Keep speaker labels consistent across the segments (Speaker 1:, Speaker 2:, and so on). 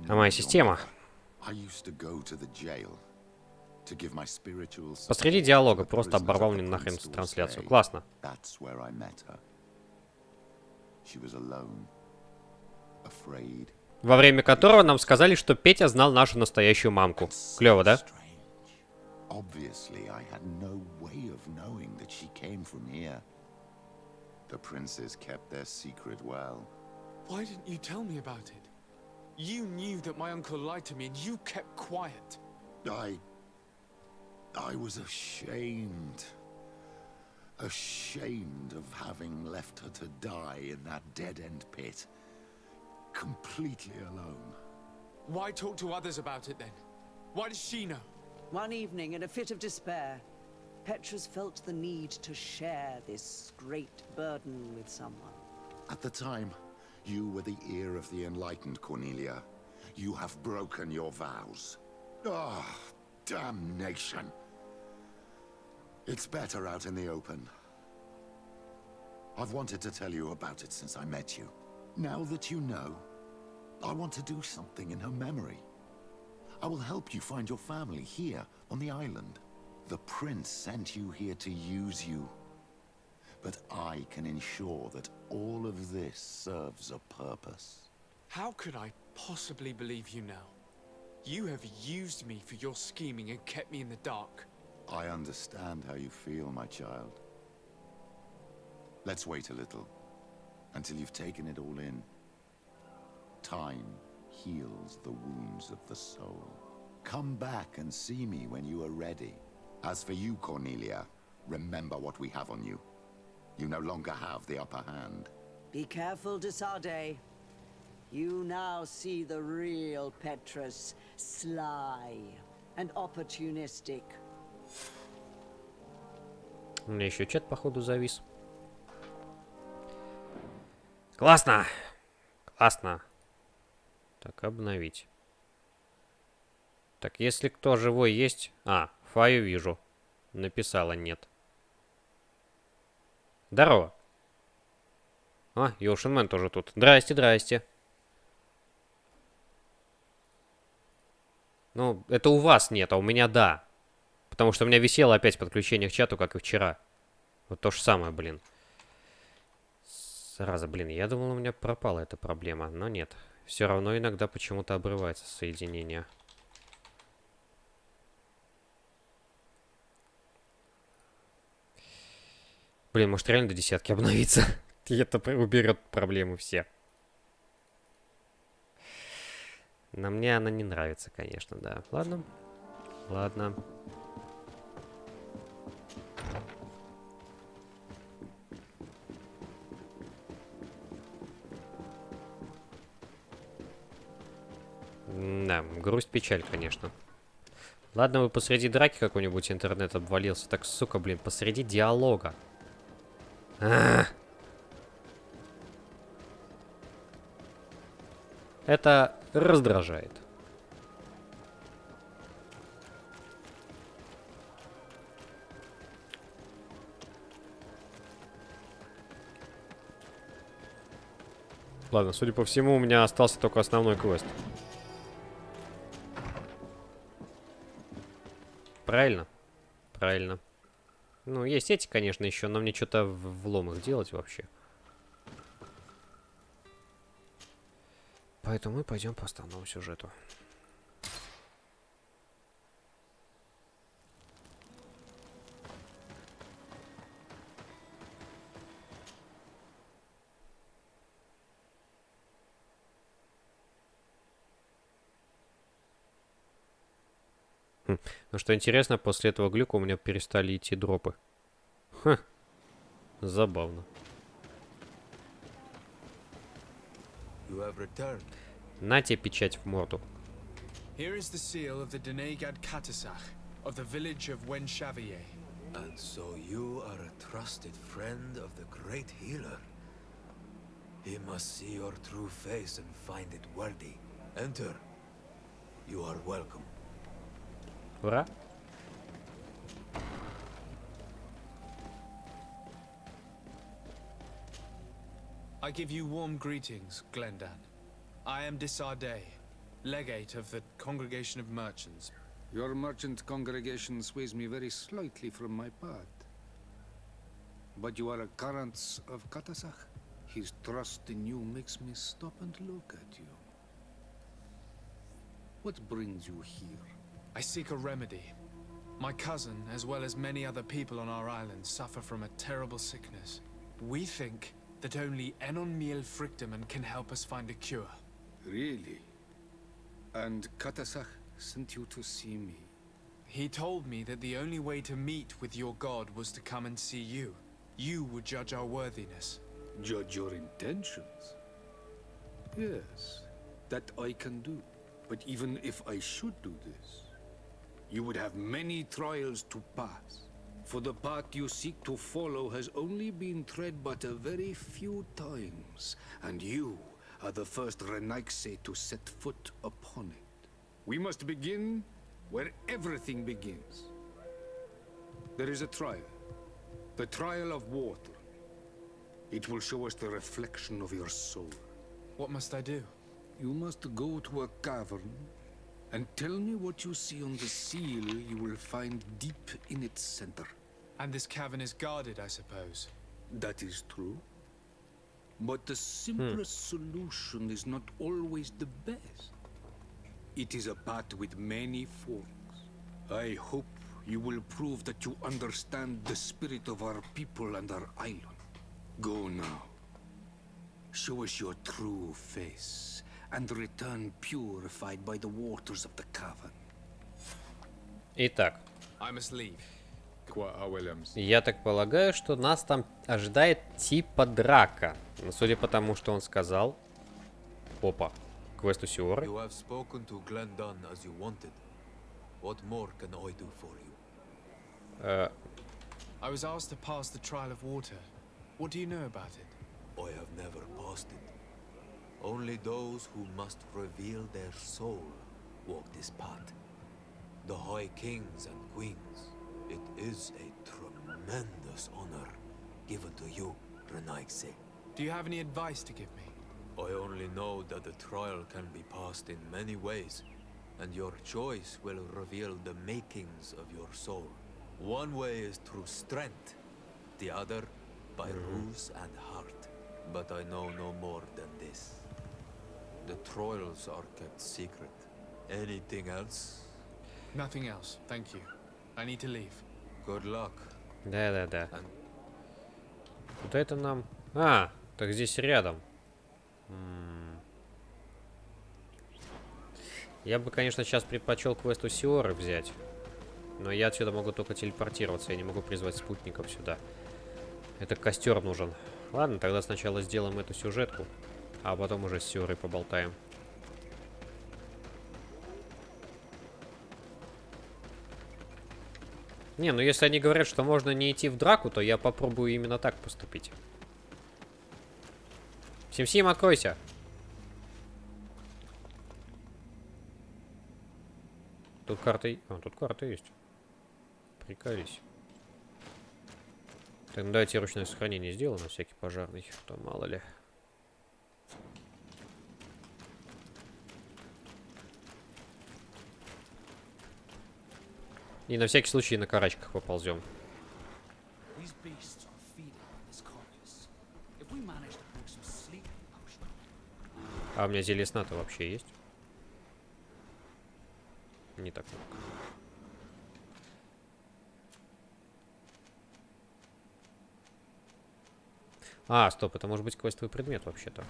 Speaker 1: А моя система. Посреди диалога просто оборвал мне нахрен трансляцию. Классно. Во время которого нам сказали, что Петя знал нашу настоящую мамку. Клево, да?
Speaker 2: The princes kept their secret well.
Speaker 3: Why didn't you tell me about it? You knew that my uncle lied to me and you kept quiet.
Speaker 2: I was ashamed. Ashamed of having left her to die in that dead-end pit. Completely alone.
Speaker 3: Why talk to others about it then? Why does she know?
Speaker 4: One evening, in a fit of despair, Petrus felt the need to share this great burden with someone.
Speaker 2: At the time, you were the ear of the enlightened, Cornelia. You have broken your vows. Ah, damnation. It's better out in the open. I've wanted to tell you about it since I met you. Now that you know, I want to do something in her memory. I will help you find your family here on the island. The prince sent you here to use you. But I can ensure that all of this serves a purpose.
Speaker 3: How could I possibly believe you now? You have used me for your scheming and kept me in the dark.
Speaker 2: I understand how you feel, my child. Let's wait a little, until you've taken it all in. Time heals the wounds of the soul. Come back and see me when you are ready. As for you, Cornelia, remember what we have on you. You no longer have the upper hand.
Speaker 4: Be careful, de Sade. You now see the real Petrus, sly and opportunistic.
Speaker 1: У меня еще чат, походу, завис. Классно! Классно. Так, обновить. Так, если кто живой есть... А, Фаю вижу. Написала нет. Здорово. А, и Ошенмен тоже тут. Здрасте, здрасте. Ну, это у вас нет, а у меня да. Потому что у меня висело опять подключение к чату, как и вчера. Вот то же самое, блин. Зараза, блин, я думал, у меня пропала эта проблема, но нет. Все равно иногда почему-то обрывается соединение. Блин, может реально до десятки обновиться? И это уберет проблемы все. Но мне она не нравится, конечно, да. Ладно. Ладно. Да, грусть, печаль, конечно. Ладно, вы посреди драки какой-нибудь интернет обвалился. Так, сука, блин, посреди диалога. Это раздражает. Ладно, судя по всему, у меня остался только основной квест. Правильно? Правильно. Ну, есть эти, конечно, еще, но мне что-то влом их делать вообще. Поэтому мы пойдем по основному сюжету. Ну что интересно, после этого глюка у меня перестали идти дропы. Ха, забавно. На тебе печать в морду.
Speaker 3: Here is the seal of the Denegad Katasach of the village of Wenshavier.
Speaker 5: And so you are a trusted friend of the great healer. He must see your true face and find it worthy. Enter. You are welcome.
Speaker 1: Ура.
Speaker 3: I give you warm greetings, Glendan. I am Desardet, legate of the Congregation of Merchants.
Speaker 6: Your merchant congregation sways me very slightly from my path. But you are a current of Katasach. His trust in you makes me stop and look at you. What brings you here?
Speaker 3: I seek a remedy. My cousin, as well as many other people on our island, suffer from a terrible sickness. We think that only Enon Miel Frictamen can help us find a cure.
Speaker 6: Really? And Katasach sent you to see me?
Speaker 3: He told me that the only way to meet with your god was to come and see you. You would judge our worthiness.
Speaker 6: Judge your intentions? Yes, that I can do. But even if I should do this, you would have many trials to pass. For the path you seek to follow has only been tread but a very few times, and you are the first Renaigse to set foot upon it. We must begin where everything begins. There is a trial. The trial of water. It will show us the reflection of your soul.
Speaker 3: What must I do?
Speaker 6: You must go to a cavern and tell me what you see on the seal you will find deep in its center.
Speaker 3: And this cavern is guarded, I suppose.
Speaker 6: That is true. But the simplest solution is not always the best. It is a path with many forks. I hope you will prove that you understand the spirit of our people and our island. Go now. Show us your true face, and return purified by the waters of the cavern.
Speaker 1: Итак,
Speaker 3: I must leave.
Speaker 1: я так полагаю, что нас там ожидает типа драка. Но судя по тому, что он сказал... Опа, квест у Сиоры.
Speaker 5: You have spoken to Glendon as you wanted. What more can I do for you?
Speaker 3: I was asked to pass the trial of water. What do you know about it?
Speaker 5: I have never passed it. Only those who must reveal their soul walk this path. The High Kings and Queens. It is a tremendous honor given to you, Renaigse.
Speaker 3: Do you have any advice to give me?
Speaker 5: I only know that the trial can be passed in many ways, and your choice will reveal the makings of your soul. One way is through strength, the other by ruse and heart. But I know no more than this. The trials are kept secret. Anything else?
Speaker 3: Nothing else, thank you. I need to leave.
Speaker 5: Good luck.
Speaker 1: Да-да-да. Куда это нам? А, так здесь рядом. Я бы, конечно, сейчас предпочел квест у Сиоры взять. Но я отсюда могу только телепортироваться. Я не могу призвать спутников сюда. Это костер нужен. Ладно, тогда сначала сделаем эту сюжетку. А потом уже с Сиорой поболтаем. Не, ну если они говорят, что можно не идти в драку, то я попробую именно так поступить. Сим-Сим, откройся! Тут карта... А, тут карта есть. Приколись. Так, ну давайте ручное сохранение сделаю на всякий пожарный, то мало ли. И на всякий случай на карачках поползем. А у меня зелье сна-то вообще есть? Не так много. А, стоп, это может быть квестовый предмет вообще-то.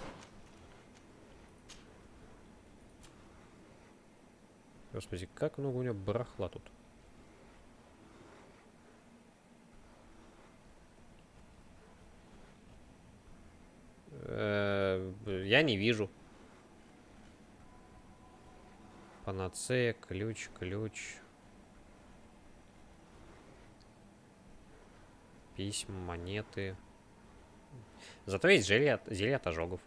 Speaker 1: Господи, как много у него барахла тут. Я не вижу. Панацея, ключ. Письма, монеты. Зато есть зелье от ожогов.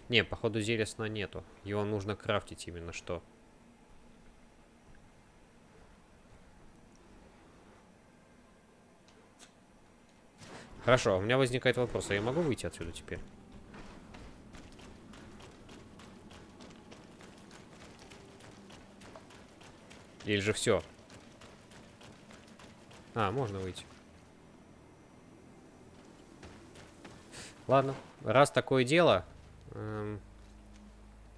Speaker 1: Не, походу зелья сна нету. Его нужно крафтить именно что. Хорошо, у меня возникает вопрос, а я могу выйти отсюда теперь? Или же все? А, можно выйти. Ладно, раз такое дело...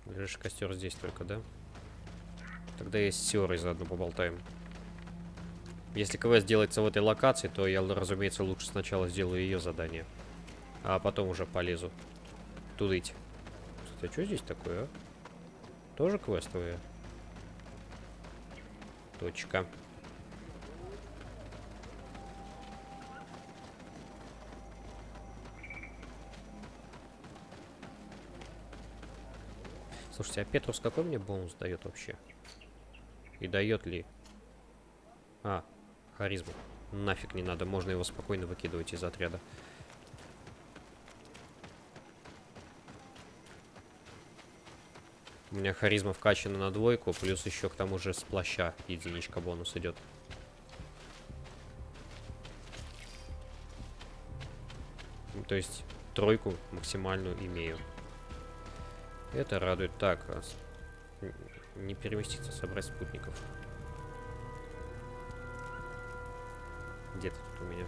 Speaker 1: Лишь костер здесь только, да? Тогда я с Сиорой заодно поболтаем. Если квест делается в этой локации, то я, разумеется, лучше сначала сделаю ее задание. А потом уже полезу туда идти. Кстати, а что здесь такое, а? Тоже квестовые? Точка. Слушайте, а Петрус какой мне бонус дает вообще? И дает ли? А, харизму. Нафиг не надо, можно его спокойно выкидывать из отряда. У меня харизма вкачана на 2, плюс еще к тому же с плаща единичка бонус идет. То есть 3 максимальную имею. Это радует. Так, не переместиться, собрать спутников. Где ты тут у меня?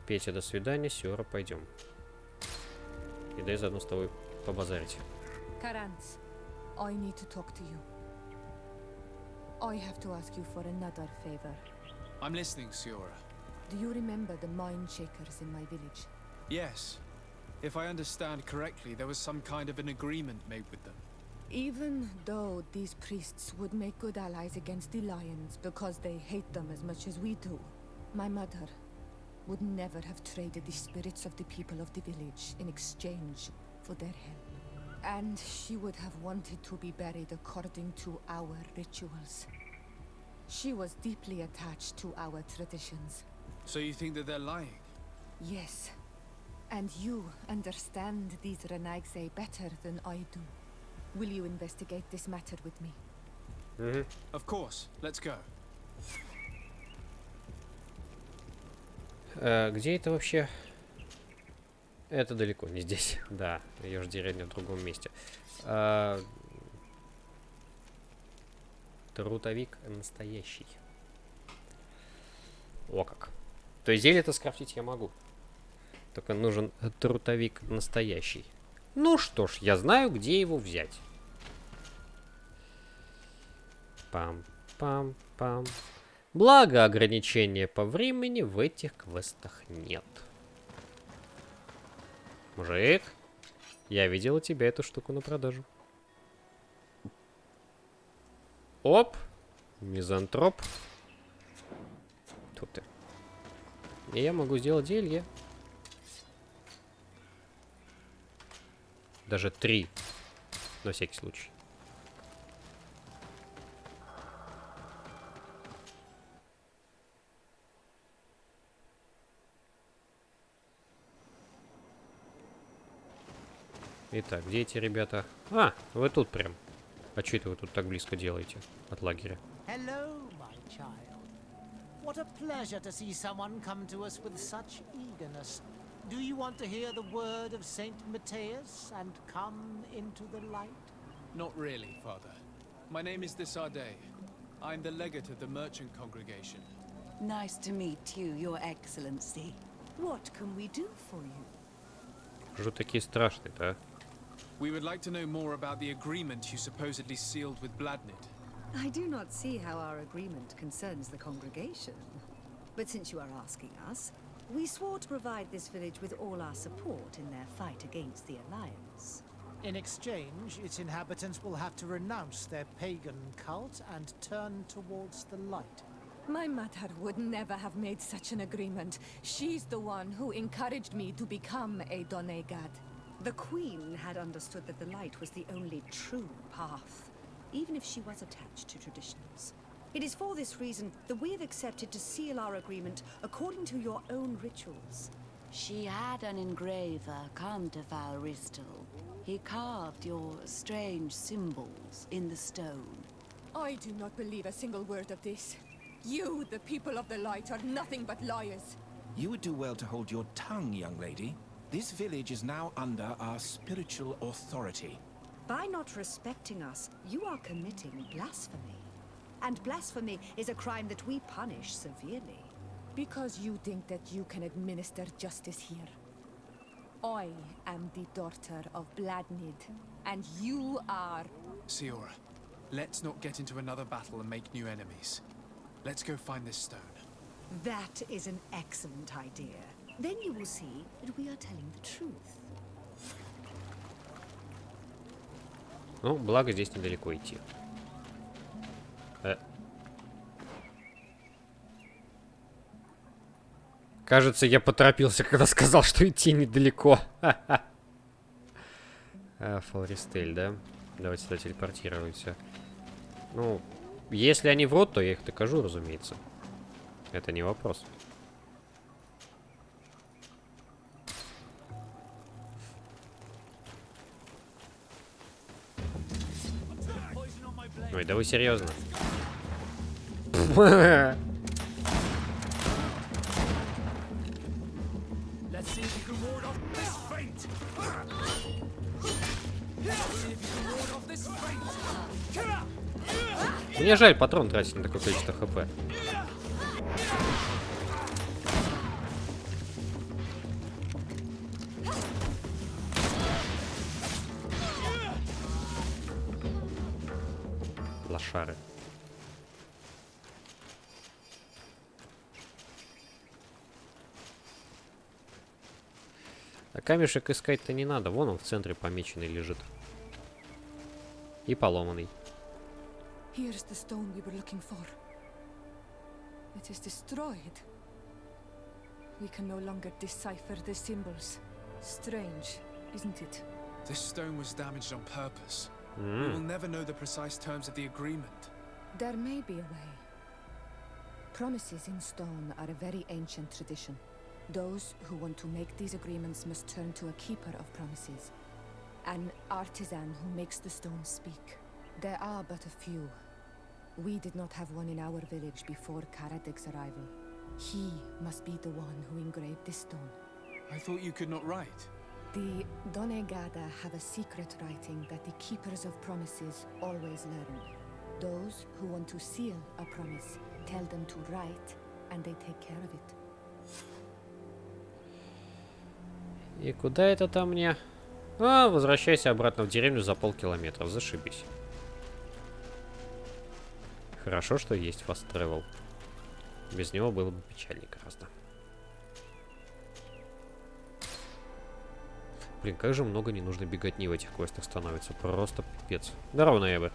Speaker 1: Петя, до свидания. Сиора, пойдем. И дай заодно с тобой побазарить.
Speaker 7: Karanz, I need to talk to you. I have to ask you for another favor.
Speaker 3: I'm listening, Siora.
Speaker 7: Do you remember the mine shakers in my village?
Speaker 3: Yes. If I understand correctly, there was some kind of an agreement made with them.
Speaker 7: Even though these priests would make good allies against the lions because they hate them as much as we do, my mother would never have traded the spirits of the people of the village in exchange for their help. And she would have wanted to be buried according to our rituals. She was deeply attached to our traditions.
Speaker 3: So you think that they're lying?
Speaker 7: Yes. And you understand these Renaigse better than I do. Will you investigate this matter with me?
Speaker 3: Of course. Let's go.
Speaker 1: Где это вообще? Это далеко не здесь. Да, ее же деревня в другом месте. Трутовик настоящий. О как. То есть зелье-то скрафтить я могу. Только нужен трутовик настоящий. Ну что ж, я знаю, где его взять. Пам-пам-пам. Благо, ограничения по времени в этих квестах нет. Мужик, я видел у тебя эту штуку на продажу. Оп. Мизантроп. Тут ты. И я могу сделать зелье. Даже 3. На всякий случай. Итак, где эти ребята? А, вы тут прям. А что это вы тут так близко делаете от лагеря?
Speaker 8: Hello, my child. What a pleasure to see someone come to us with such eagerness. Do you want to hear the word of Saint Matthias and come into the light?
Speaker 3: Not really, Father. My name is Desarde. I'm the legate of the merchant congregation.
Speaker 9: Nice to meet you, Your Excellency. What can we do for you?
Speaker 1: Что такие страшные-то, а?
Speaker 3: We would like to know more about the agreement you supposedly sealed with Bladnid.
Speaker 9: I do not see how our agreement concerns the congregation. But since you are asking us, we swore to provide this village with all our support in their fight against the Alliance.
Speaker 8: In exchange, its inhabitants will have to renounce their pagan cult and turn towards the light.
Speaker 7: My mother would never have made such an agreement. She's the one who encouraged me to become a Donegad.
Speaker 9: The Queen had understood that the light was the only true path, even if she was attached to traditions. It is for this reason that we have accepted to seal our agreement according to your own rituals.
Speaker 10: She had an engraver come to Val Ristal. He carved your strange symbols in the stone.
Speaker 7: I do not believe a single word of this. You, the people of the light, are nothing but liars.
Speaker 11: You would do well to hold your tongue, young lady. This village is now under our spiritual authority.
Speaker 9: By not respecting us, you are committing blasphemy. And blasphemy is a crime that we punish severely.
Speaker 7: Because you think that you can administer justice here. I am the daughter of Bladnid, and you are...
Speaker 3: Siora, let's not get into another battle and make new enemies. Let's go find this stone.
Speaker 9: That is an excellent idea. Then you will see that we are telling the truth.
Speaker 1: Ну, благо здесь недалеко идти. Кажется, я поторопился, когда сказал, что идти недалеко. Флористель, да? Давайте сюда телепортируемся. Ну, если они врут, то я их докажу, разумеется. Это не вопрос. Ой, да вы серьезно? Мне жаль патрон тратить на такое количество хп. Лошары. А камешек искать-то не надо. Вон он в центре помеченный лежит. И поломанный.
Speaker 7: Here's the stone we were looking for. It is destroyed. We can no longer decipher the symbols. Strange, isn't it?
Speaker 3: This stone was damaged on purpose. We will never know the precise terms of the agreement.
Speaker 7: There may be a way. Promises in stone are a very ancient tradition. Those who want to make these agreements must turn to a keeper of promises. An artisan who makes the stones speak. There are but a few. We did not have one in our village before Karadek's arrival. He must be the one who engraved this stone.
Speaker 3: I thought you could not write.
Speaker 7: The Donegada have a secret writing that the keepers of promises always learn. Those who want to seal a promise tell them to write, and they take care of it.
Speaker 1: И куда это там мне? А, возвращайся обратно в деревню за полкилометра. Зашибись. Хорошо, что есть fast travel. Без него было бы печальнее гораздо. Блин, как же много ненужной беготни в этих квестах становится. Просто пипец. Здорово, Ноябрь.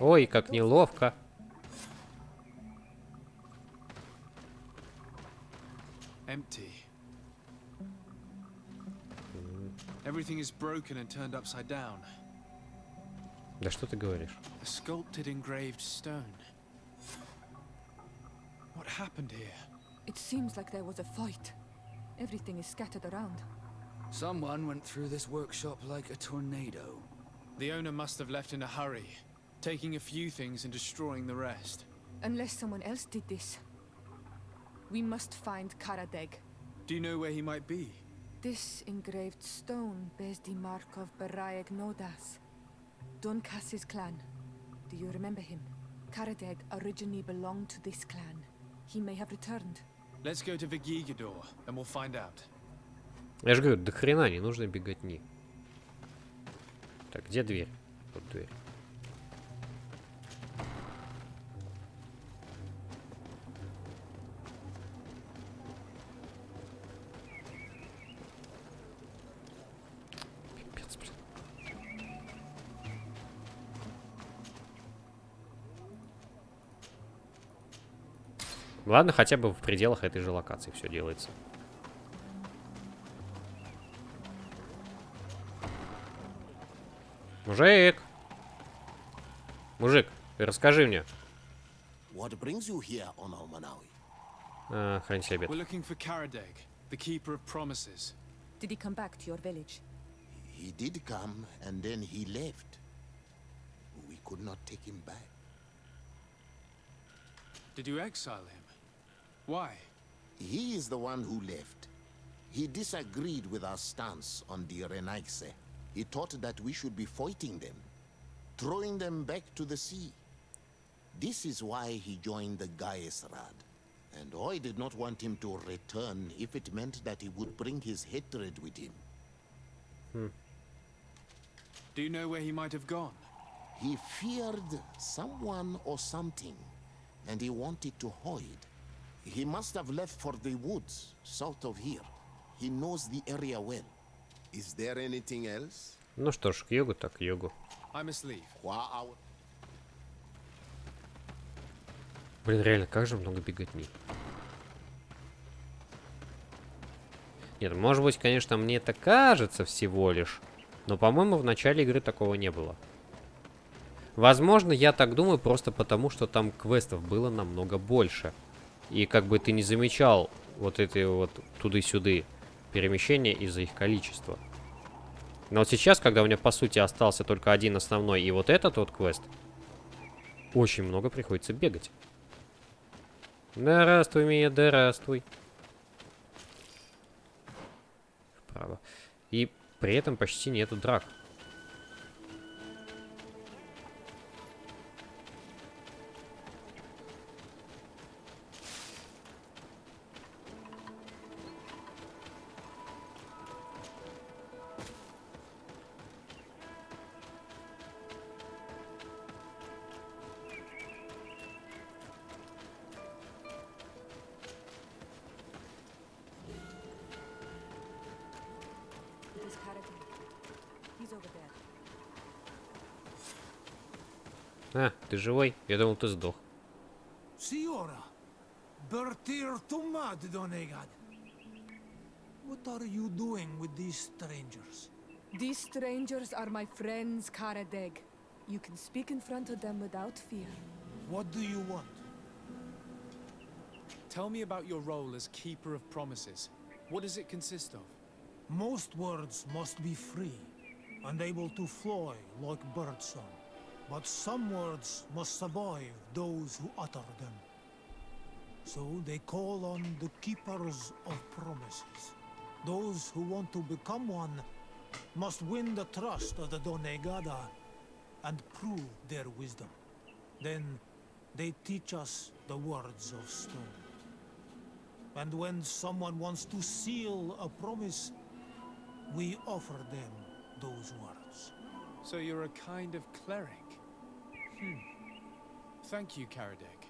Speaker 1: Ой, как неловко.
Speaker 3: Empty. Everything is broken and turned upside down.
Speaker 1: Да что ты говоришь?
Speaker 3: A sculpted engraved stone. What happened here?
Speaker 7: It seems like there was a fight. Everything is scattered around.
Speaker 5: Someone went through this workshop like a tornado.
Speaker 3: The owner must have left in a hurry, taking a few things and destroying the rest.
Speaker 7: Unless someone else did this. We must find Karadeg.
Speaker 3: Do you know where he might be?
Speaker 7: This engraved stone bears the mark of Baraeg Nodas, Donkas's clan. Do you remember him? Karadeg originally belonged to this clan. He may have returned.
Speaker 3: Let's go to Vigigador, and we'll find out.
Speaker 1: Я же говорю, до хрена не нужно беготни. Так, где дверь? Вот дверь. Пипец, блин. Ладно, хотя бы в пределах этой же локации все делается. Мужик! Мужик, ты расскажи мне.
Speaker 12: What brings you here on Almanawi?
Speaker 1: Хрань себе.
Speaker 3: We're looking for Karadeg, the keeper of promises.
Speaker 7: Did he come back to your village?
Speaker 12: He did come, and then he left. We could not take him back.
Speaker 3: Did you exile him? Why?
Speaker 12: He is the one who left. He disagreed with our stance on the Renaigse. He thought that we should be fighting them, throwing them back to the sea. This is why he joined the Gaesrad. And I did not want him to return if it meant that he would bring his hatred with him.
Speaker 3: Do you know where he might have gone?
Speaker 12: He feared someone or something, and he wanted to hide. He must have left for the woods, south of here. He knows the area well.
Speaker 11: Is there anything else?
Speaker 1: Ну что ж, к югу так к югу.
Speaker 3: I must leave.
Speaker 1: Блин, реально, как же много беготни. Нет, может быть, конечно, мне это кажется всего лишь, но, по-моему, в начале игры такого не было. Возможно, я так думаю просто потому, что там квестов было намного больше. И как бы ты не замечал вот эти вот туды-сюды перемещения из-за их количества. Но вот сейчас, когда у меня, по сути, остался только один основной и вот этот вот квест, очень много приходится бегать. Здравствуй, Мия, здравствуй. Вправо. И при этом почти нету драк. А, ты живой? Я думал, ты сдох.
Speaker 13: Signora, Bertir Tumad Donegad. What are you doing with these strangers?
Speaker 7: These strangers are my friends, Karadeg. You can speak in front of them without fear.
Speaker 13: What do you want?
Speaker 3: Tell me about your role as Keeper of Promises. What does it consist of?
Speaker 13: Most words must be free and able to fly like birdsong. But some words must survive those who utter them. So they call on the Keepers of Promises. Those who want to become one must win the trust of the Donegada and prove their wisdom. Then they teach us the words of stone. And when someone wants to seal a promise, we offer them those words.
Speaker 3: So you're a kind of cleric. Thank you, Karadeg.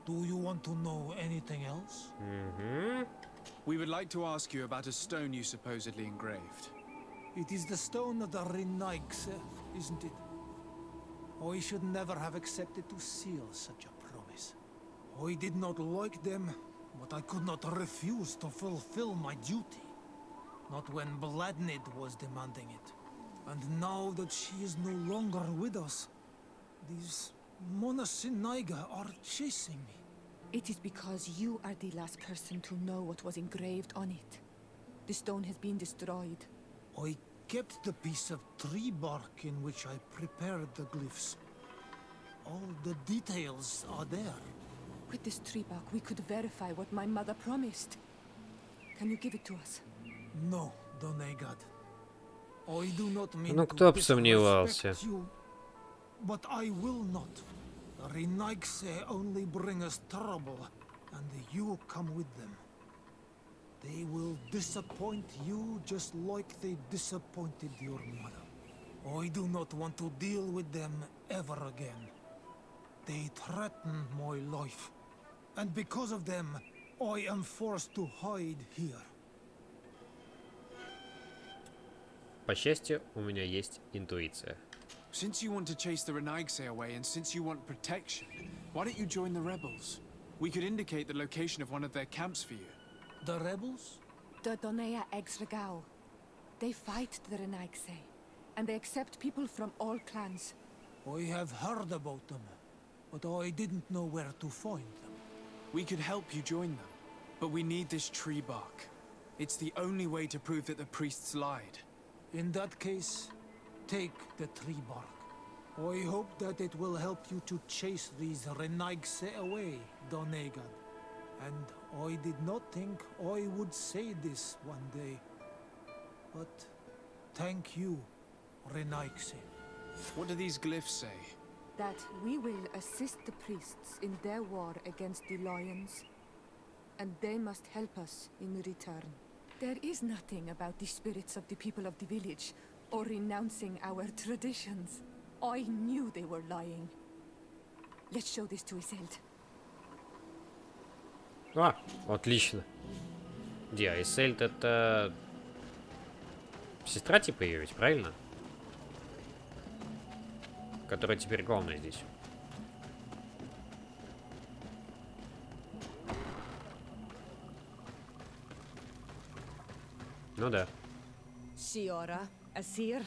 Speaker 13: Do you want to know anything else?
Speaker 3: We would like to ask you about a stone you supposedly engraved.
Speaker 13: It is the stone of the Renaigse, isn't it? I should never have accepted to seal such a promise. I did not like them, but I could not refuse to fulfill my duty. Not when Bladnid was demanding it. And now that she is no longer with us, these Monasinaiga are chasing me.
Speaker 7: It is because you are the last person to know what was engraved on it. The stone has been destroyed.
Speaker 13: I kept the piece of tree bark in which I prepared the glyphs. All the details are there.
Speaker 7: With this tree bark, we could verify what my mother promised. Can you give it to us?
Speaker 13: No, Donegad. I do not mean
Speaker 1: Ну, кто бы
Speaker 13: to
Speaker 1: сомневался.
Speaker 13: disrespect you, but I will not. The Renaigse only bring us trouble, and you come with them. They will disappoint you just like they disappointed your mother. I do not want to deal with them ever again. They threaten my life, and because of them, I am forced to hide here.
Speaker 1: По счастью, у меня есть интуиция.
Speaker 3: Since you want to chase the Renaigse away, and since you want protection, why don't you join the rebels? We could indicate the location of one of their camps for you.
Speaker 13: The rebels?
Speaker 7: The Donea Exregao. They fight the Renaigse, and they accept people from all clans.
Speaker 13: I have heard about them, but I didn't know where to find them.
Speaker 3: We could help you join them, but we need this tree bark. It's the only way to prove that the priests lied.
Speaker 13: In that case, take the tree bark. I hope that it will help you to chase these Renaigse away, Donegad. And I did not think I would say this one day. But thank you, Renaigse.
Speaker 3: What do these glyphs say?
Speaker 7: That we will assist the priests in their war against the lions, and they must help us in return. There is nothing about the spirits of the people of the village, or renouncing our traditions. I knew they were lying. Let's show this to Iselt.
Speaker 1: А, отлично. Где? Айсельд это... Сестра типа ее ведь, правильно? Которая теперь главная здесь. Ну да.
Speaker 7: Siora, Asir,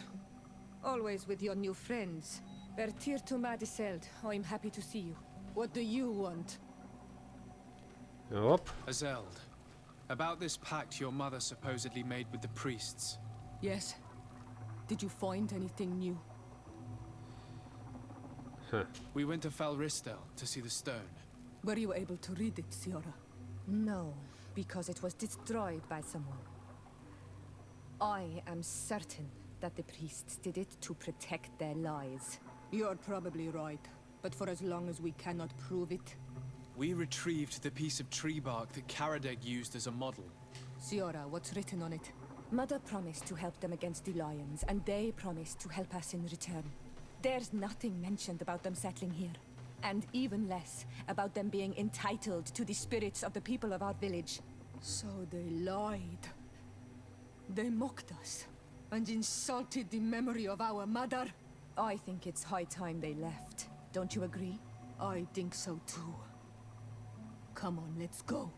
Speaker 7: always with your new friends. Bertir to Madiseld, I'm happy to see you. What do you want?
Speaker 1: Оп.
Speaker 3: Azeld, about this pact your mother supposedly made with the priests.
Speaker 7: Yes. Did you find anything new?
Speaker 1: Huh.
Speaker 3: We went to Falristel to see the stone.
Speaker 7: Were you able to read it, Siora? No, because it was destroyed by someone. I am certain that the priests did it to protect their lies. You're probably right, but for as long as we cannot prove it...
Speaker 3: We retrieved the piece of tree bark that Karadeg used as a model.
Speaker 7: Siora, what's written on it? Mother promised to help them against the lions, and they promised to help us in return. There's nothing mentioned about them settling here, and even less about them being entitled to the spirits of the people of our village. So they lied. They mocked us, and insulted the memory of our mother. I think it's high time they left. Don't you agree? I think so too. Come on, let's go.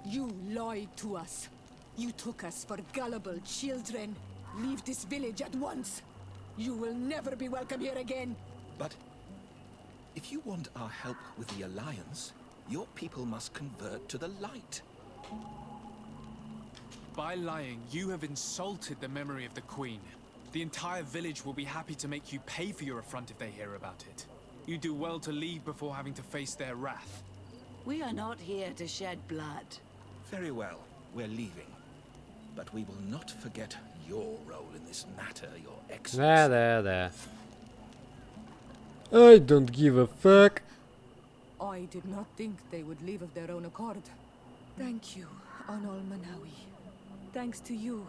Speaker 7: You lied to us. You took us for gullible children. Leave this village at once. You will never be welcome here again.
Speaker 14: But if you want our help with the Alliance, your people must convert to the light.
Speaker 3: By lying, you have insulted the memory of the Queen. The entire village will be happy to make you pay for your affront if they hear about it. You do well to leave before having to face their wrath.
Speaker 10: We are not here to shed blood.
Speaker 14: Very well, we're leaving. But we will not forget your role in this matter, Your Excellency.
Speaker 1: Да. I don't give a fuck.
Speaker 7: I did not think they would leave of their own accord. Thank you, Anol Manawi. Thanks to you,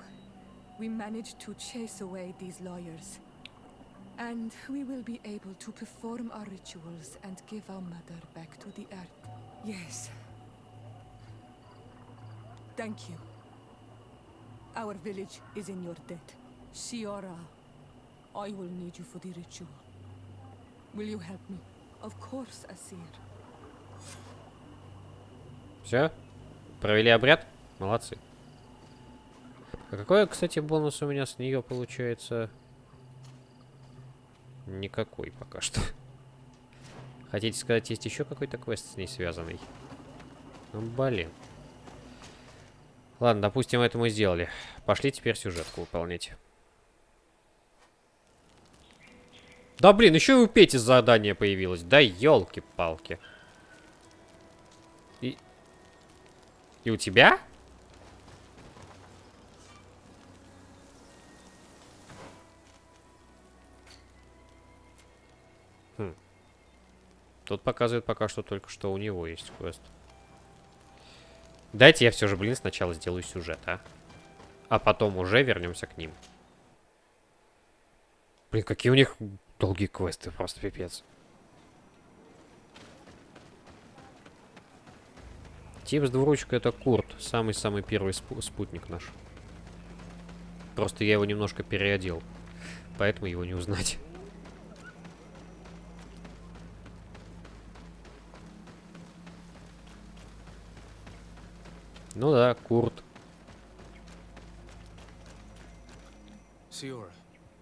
Speaker 7: we managed to chase away these lawyers. And we will be able to perform our rituals and give our mother back to the earth. Yes. Thank you. Our village is in your debt. Siora, I will need you for the ritual. Will you help me? Of course, Asir.
Speaker 1: Все? Провели обряд? Молодцы. А какой, кстати, бонус у меня с нее получается? Никакой пока что. Хотите сказать, есть еще какой-то квест с ней связанный? Ну, блин. Ладно, допустим, это мы сделали. Пошли теперь сюжетку выполнять. Да, блин, еще и у Пети задание появилось. Да, елки-палки. И у тебя? Тут показывает пока что только, что у него есть квест. Дайте я все же, блин, сначала сделаю сюжет, а? А потом уже вернемся к ним. Блин, какие у них долгие квесты, просто пипец. Тип с двуручкой — это Курт, самый-самый первый спутник наш. Просто я его немножко переодел, поэтому его не узнать. Ну да, Курт.
Speaker 3: Siora,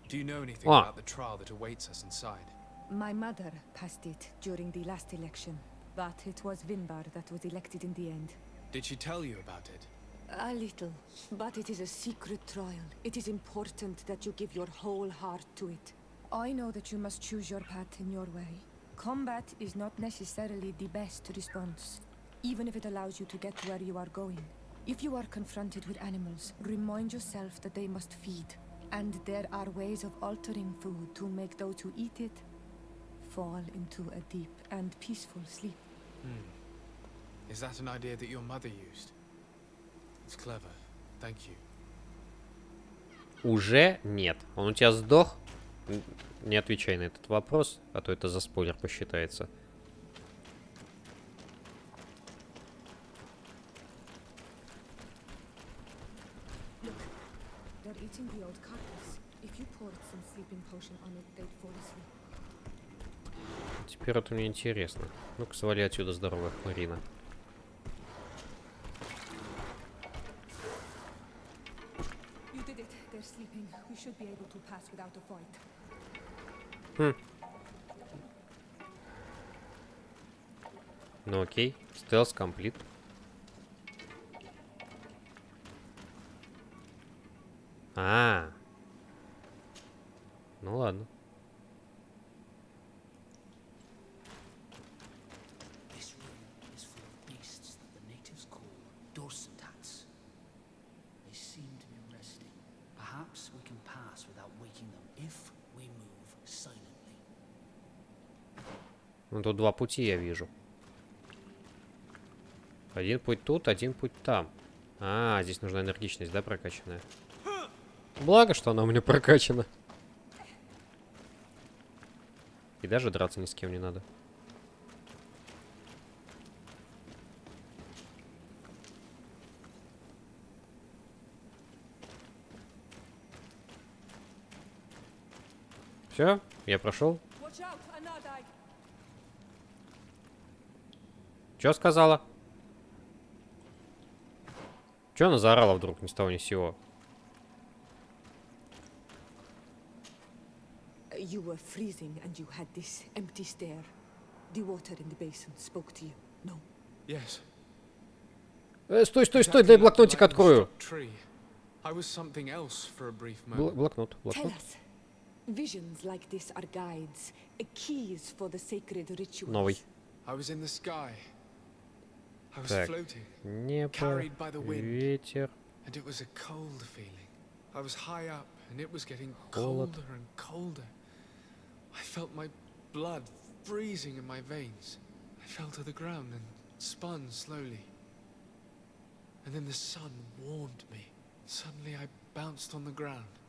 Speaker 3: do you know anything about the trial that awaits us inside?
Speaker 7: My mother passed it during the last election, but it was Vinbar that was elected in the end.
Speaker 3: Did she tell you about it?
Speaker 7: A little, but it is a secret trial. It is important that you give your whole heart to it. I know that you must choose your path in your way. Combat is not necessarily the best response. even if it allows you to get to where you are going. If you are confronted with animals, remind yourself that they must feed, and there are ways of altering food to make those who eat it fall into a deep and peaceful sleep.
Speaker 3: Is that an idea that your mother used? It's clever. Thank you.
Speaker 1: Уже нет. Он у тебя сдох? Не отвечай на этот вопрос, а то это за спойлер посчитается. Теперь это мне интересно. Ну-ка, свали отсюда, здоровая Марина. Ну окей, стелс комплит. Ну ладно. Ну тут два пути я вижу. Один путь тут, один путь там. Здесь нужна энергичность, да, прокачанная? Благо, что она у меня прокачана. И даже драться ни с кем не надо. Все, я прошел. Чё сказала? Чё она заорала вдруг ни с того ни с сего?
Speaker 7: You were freezing and you had this empty stare. The water in the basin spoke to you. No.
Speaker 3: Yes.
Speaker 1: Стой, стой, стой, дай блокнотик открою. Блокнот, блокнот.
Speaker 7: Visions like this are guides, keys for the sacred rituals.
Speaker 1: Новый.
Speaker 3: I was in the sky. I was
Speaker 1: Так,
Speaker 3: floating,
Speaker 1: небо,
Speaker 3: carried by the wind,
Speaker 1: ветер.
Speaker 3: and it was a cold feeling. I was high up, and it was getting
Speaker 1: Холод.
Speaker 3: colder and colder. I felt my blood freezing in my veins. I fell to the ground and spun slowly. And then the sun warmed me. Suddenly I bounced on the ground.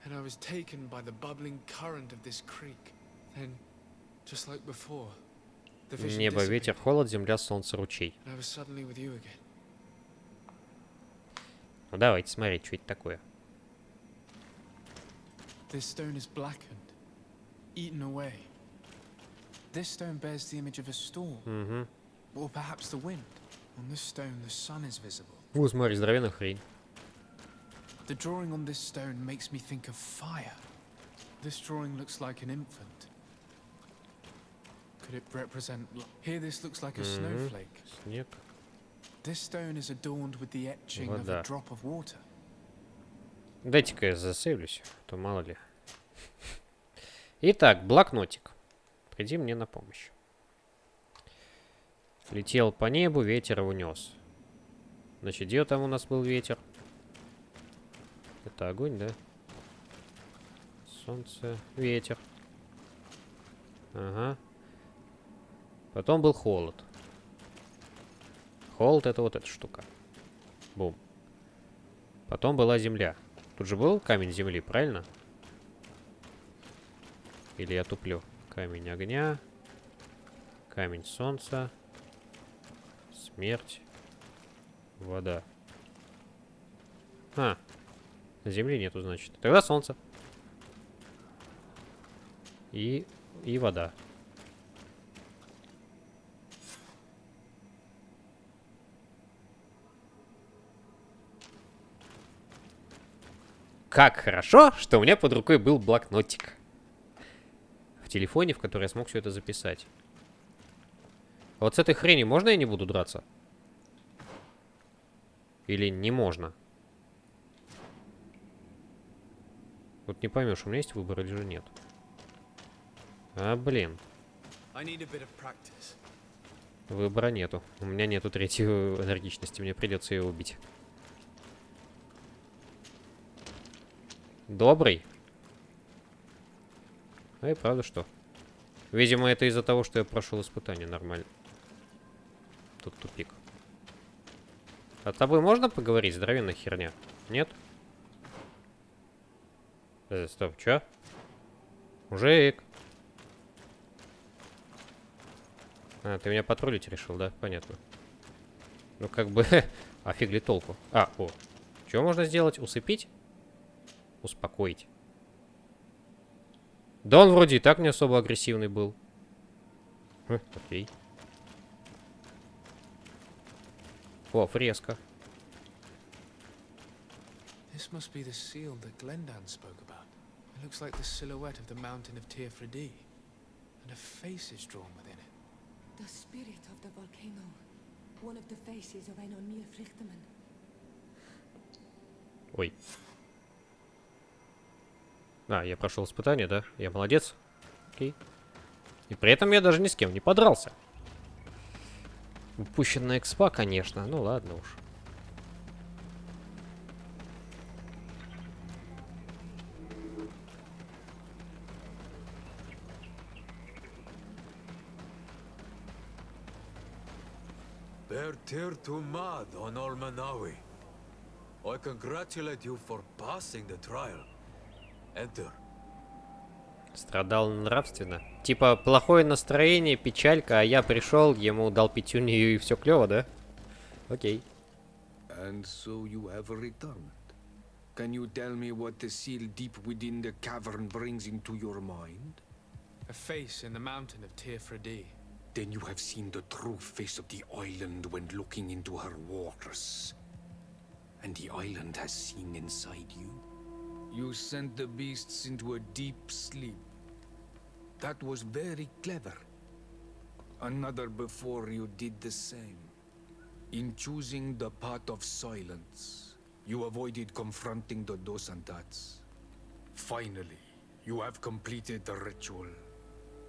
Speaker 3: And I was taken by the bubbling current of this creek. Then, just like before, the vision
Speaker 1: Небо, ветер,
Speaker 3: dissipated,
Speaker 1: холод, земля, солнце, ручей.
Speaker 3: and I was suddenly with you again.
Speaker 1: Ну давайте смотреть, что это такое.
Speaker 3: This stone is blackened, eaten away. This stone bears the image of a storm, or perhaps the wind. On this stone, the sun is visible.
Speaker 1: Смотри, здоровенная хрень.
Speaker 3: The drawing on this stone makes me think of fire. This drawing looks like an infant. Could it represent... Here this looks like a snowflake.
Speaker 1: Снег.
Speaker 3: This stone is adorned with the etching of a drop of water.
Speaker 1: Дайте-ка я засейвлюсь, а то мало ли. Итак, блокнотик. Приди мне на помощь. Летел по небу, ветер его нес. Значит, где там у нас был ветер? Это огонь, да? Солнце, ветер. Ага. Потом был холод. Холод — это вот эта штука. Бум. Потом была земля. Тут же был камень земли, правильно? Или я туплю? Камень огня. Камень солнца. Смерть. Вода. Земли нету, значит. Тогда солнце. И вода. Как хорошо, что у меня под рукой был блокнотик. В телефоне, в который я смог все это записать. А вот с этой хренью можно я не буду драться? Или не можно? Вот не поймешь, у меня есть выбор или же нет. Блин. Выбора нету. У меня нету третьей энергичности. Мне придется ее убить. Добрый. Ну и правда что? Видимо, это из-за того, что я прошел испытание нормально. Тут тупик. А с тобой можно поговорить? Здоровенная херня. Нет? Стоп, чё? Мужик. А, ты меня патрулить решил, да? Понятно. Ну, как бы... а фиг ли толку? А, о. Что можно сделать? Усыпить? Успокоить. Да он вроде и так не особо агрессивный был. Окей. О, фреска.
Speaker 3: This must be the seal that Glendan spoke about. It looks like the silhouette of the mountain of Tearfredi, and a face is drawn within it.
Speaker 7: The spirit of the volcano. One of the faces of Einon Frichterman.
Speaker 1: Ой. А, я прошел испытание, да? Я молодец. Окей. И при этом я даже ни с кем не подрался. Упущенная экспа, конечно. Ну ладно уж.
Speaker 5: Bertir to mad on Ormanawi. I congratulate you for passing the trial. Enter.
Speaker 1: Страдал нравственно. Типа, плохое настроение, печалька, а я пришел, ему дал пятюню и все клево, да? Окей.
Speaker 6: And so you have returned. Can you tell me what the seal deep within the cavern brings into your mind?
Speaker 3: A face in the mountain of Tearfredi.
Speaker 6: Then you have seen the true face of the island when looking into her waters. And the island has seen inside you. You sent the beasts into a deep sleep. That was very clever. Another before you did the same. In choosing the path of silence, you avoided confronting the Dosantats. Finally, you have completed the ritual.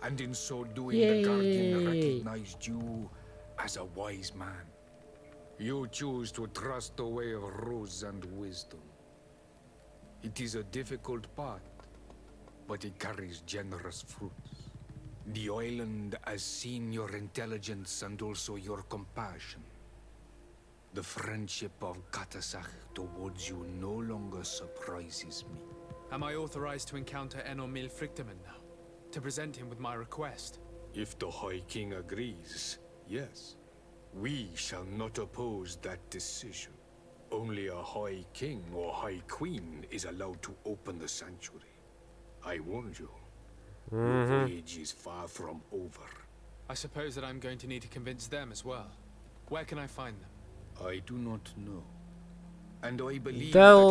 Speaker 6: And in so doing, the Guardian recognized you as a wise man. You choose to trust the way of ruse and wisdom. It is a difficult path, but it carries generous fruits. The island has seen your intelligence and also your compassion. The friendship of Katasach towards you no longer surprises me.
Speaker 3: Am I authorized to encounter Enormil Frichterman now? To present him with my request?
Speaker 6: If the High King agrees, yes. We shall not oppose that decision. Only a High King or High Queen is allowed to open the sanctuary. I warned you. Your voyage is far from over.
Speaker 3: I suppose that I'm going to need to convince them as well. Where can I find them?
Speaker 6: I do not know. And I believe
Speaker 1: Да
Speaker 6: that it will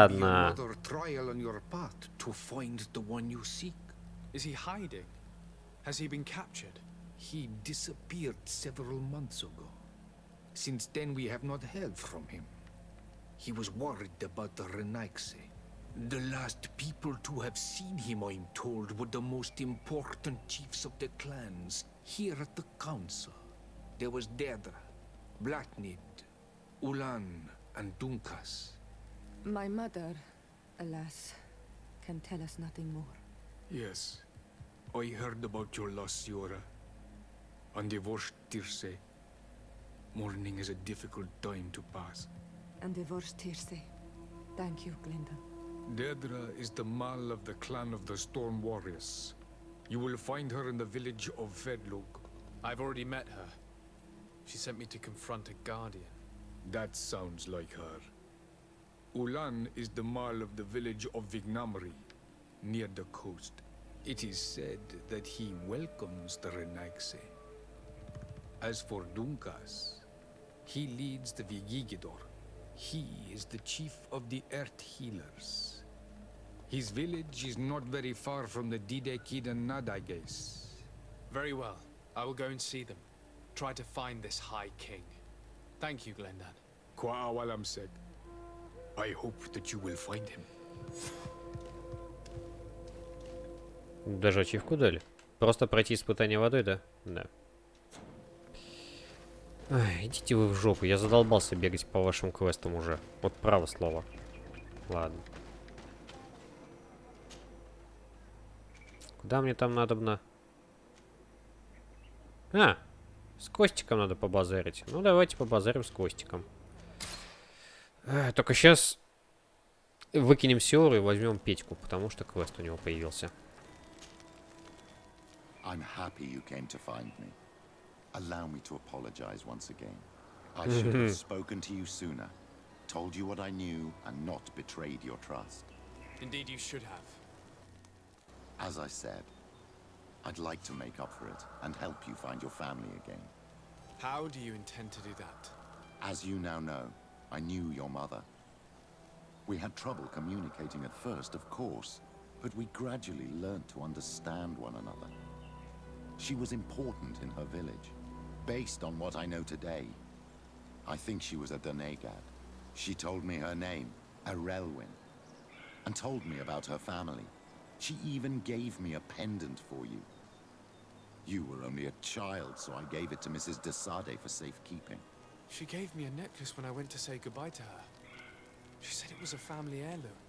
Speaker 6: be
Speaker 1: ладно.
Speaker 6: another trial on your path to find the one you seek.
Speaker 3: Is he hiding? Has he been captured?
Speaker 6: He disappeared several months ago. Since then, we have not heard from him. He was worried about the Renaigse. The last people to have seen him, I'm told, were the most important chiefs of the clans here at the council. There was Deirdre, Blatnid, Ulan, and Dunkas.
Speaker 7: My mother, alas, can tell us nothing more.
Speaker 6: Yes, I heard about your loss, Siora. And divorced Tirce. Mourning is a difficult time to pass.
Speaker 7: And divorced Tirce. Thank you, Glinda.
Speaker 6: Deirdre is the Mal of the clan of the Storm Warriors. You will find her in the village of Vedlug.
Speaker 3: I've already met her. She sent me to confront a guardian.
Speaker 6: That sounds like her. Ulan is the Mal of the village of Vignamri, near the coast. It is said that he welcomes the Renaigse. As for Dunkas, he leads the Vigigidor. He is the chief of the Earth Healers. His village is not very far from the Didekid and Nadages.
Speaker 3: Very well. I will go and see them. Try to find this High King. Thank you, Glendan.
Speaker 6: Kwa'awalam said, I hope that you will find him.
Speaker 1: Даже ачивку дали. Просто пройти испытание водой, да? Да. Ай, идите вы в жопу, я задолбался бегать по вашим квестам уже. Вот право слово. Ладно. Куда мне там надобно? А, с Костиком надо побазарить. Ну, давайте побазарим с Костиком. Только сейчас выкинем Сиору и возьмем Петьку, потому что квест у него появился.
Speaker 2: I'm happy you came to find me. Allow me to apologize once again. I should have spoken to you sooner, told you what I knew, and not betrayed your trust.
Speaker 3: Indeed, you should have.
Speaker 2: As I said, I'd like to make up for it and help you find your family again.
Speaker 3: How do you intend to do that?
Speaker 2: As you now know, I knew your mother. We had trouble communicating at first, of course, but we gradually learned to understand one another. She was important in her village. Based on what I know today, I think she was a Donegad. She told me her name, Arelwyn, and told me about her family. She even gave me a pendant for you. You were only a child, so I gave it to Mrs. de Sade for safekeeping.
Speaker 3: She gave me a necklace when I went to say goodbye to her. She said it was a family heirloom.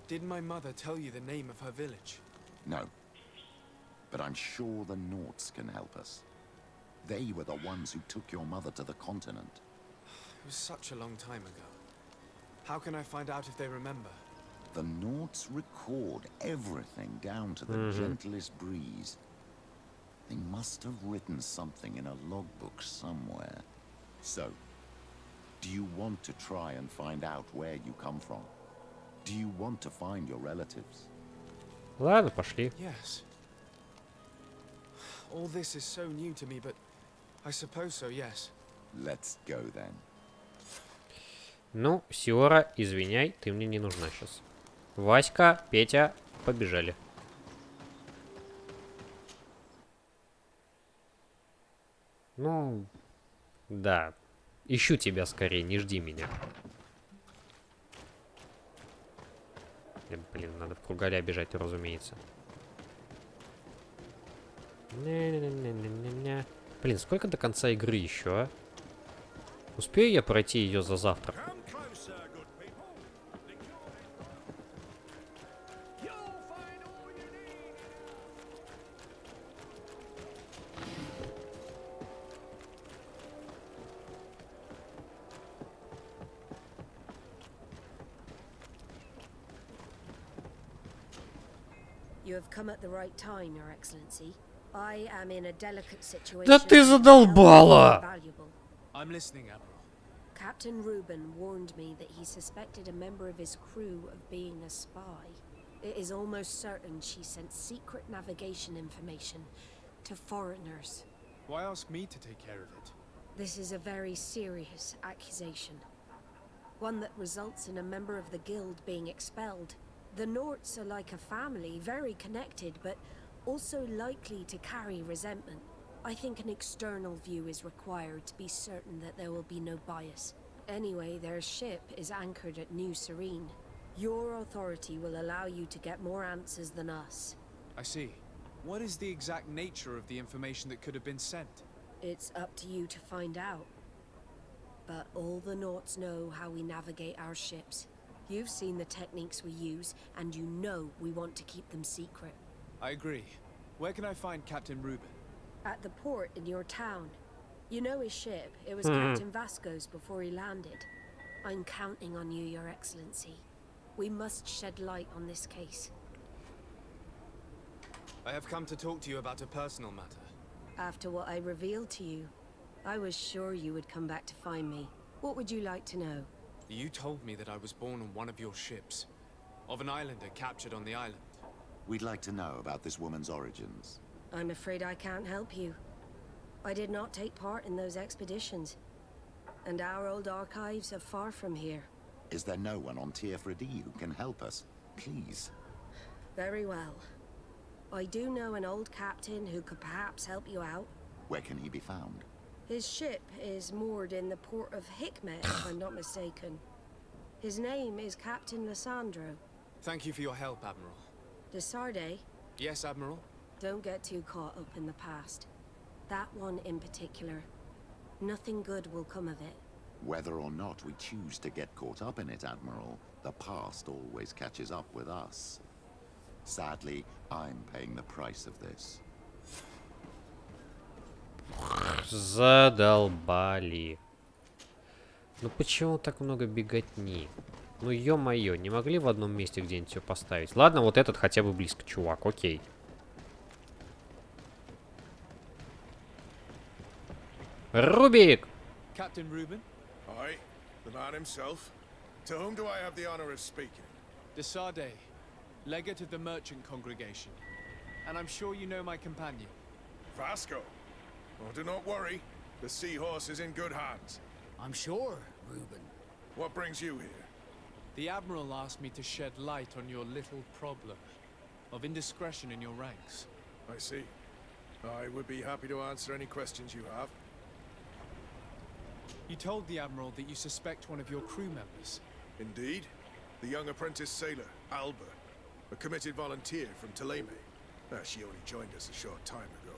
Speaker 3: Did my mother tell you the name of her village?
Speaker 2: No. But I'm sure the Norts can help us. They were the ones who took your mother to the continent.
Speaker 3: It was such a long time ago. How can I find out if they remember?
Speaker 2: The Norts record everything down to the gentlest breeze. They must have written something in a logbook somewhere. So, do you want to try and find out where you come from? Do you want to find your relatives?
Speaker 1: Ладно, пошли.
Speaker 3: Yes. All this is so new to me, but I suppose so, yes.
Speaker 2: Let's go then.
Speaker 1: Ну, Сиора, извиняй, ты мне не нужна сейчас. Васька, Петя, побежали. Ну, да. Ищу тебя скорее, не жди меня. Блин, надо в Кругаля бежать, разумеется. Не-не-не-не-не-не. Блин, сколько до конца игры еще, а? Успею я пройти ее за завтрак?
Speaker 9: You have come at the right time, Your Excellency. I am in a delicate situation.
Speaker 1: Да ты задолбала!
Speaker 3: I'm listening, Admiral.
Speaker 9: Captain Reuben warned me that he suspected a member of his crew of being a spy. It is almost certain she sent secret navigation information to foreigners.
Speaker 3: Why ask me to take care of it?
Speaker 9: This is a very serious accusation. One that results in a member of the guild being expelled. The Norts are like a family, very connected, but also likely to carry resentment. I think an external view is required to be certain that there will be no bias. Anyway, their ship is anchored at New Serene. Your authority will allow you to get more answers than us.
Speaker 3: I see. What is the exact nature of the information that could have been sent?
Speaker 9: It's up to you to find out. But all the Norts know how we navigate our ships. You've seen the techniques we use, and you know we want to keep them secret.
Speaker 3: I agree. Where can I find Captain Reuben?
Speaker 9: At the port in your town. You know his ship. It was Captain Vasco's before he landed. I'm counting on you, Your Excellency. We must shed light on this case.
Speaker 3: I have come to talk to you about a personal matter.
Speaker 9: After what I revealed to you, I was sure you would come back to find me. What would you like to know?
Speaker 3: You told me that I was born on one of your ships. Of an islander captured on the island.
Speaker 2: We'd like to know about this woman's origins.
Speaker 9: I'm afraid I can't help you. I did not take part in those expeditions. And our old archives are far from here.
Speaker 2: Is there no one on Tier 3D who can help us? Please.
Speaker 9: Very well. I do know an old captain who could perhaps help you out.
Speaker 2: Where can he be found?
Speaker 9: His ship is moored in the port of Hikmet, if I'm not mistaken. His name is Captain Lissandro.
Speaker 3: Thank you for your help, Admiral.
Speaker 9: De Sarde?
Speaker 3: Yes, Admiral?
Speaker 9: Don't get too caught up in the past. That one in particular. Nothing good will come of it.
Speaker 2: Whether or not we choose to get caught up in it, Admiral, the past always catches up with us. Sadly, I'm paying the price of this.
Speaker 1: Задолбали. Ну почему так много беготни? Ну ё-моё, не могли в одном месте где-нибудь все поставить? Ладно, вот этот хотя бы близко, чувак, окей. Рубик!
Speaker 3: Captain Reuben?
Speaker 15: Aye, the man himself. To whom do I have the honor of speaking?
Speaker 3: De Sade, legate of the merchant congregation. And I'm sure you know my companion.
Speaker 15: Vasco. Oh, do not worry. The seahorse is in good hands.
Speaker 16: I'm sure, Reuben.
Speaker 15: What brings you here?
Speaker 3: The Admiral asked me to shed light on your little problem of indiscretion in your ranks.
Speaker 15: I see. I would be happy to answer any questions you have.
Speaker 3: You told the Admiral that you suspect one of your crew members.
Speaker 15: Indeed. The young apprentice sailor, Alba. A committed volunteer from Teleme. She only joined us a short time ago.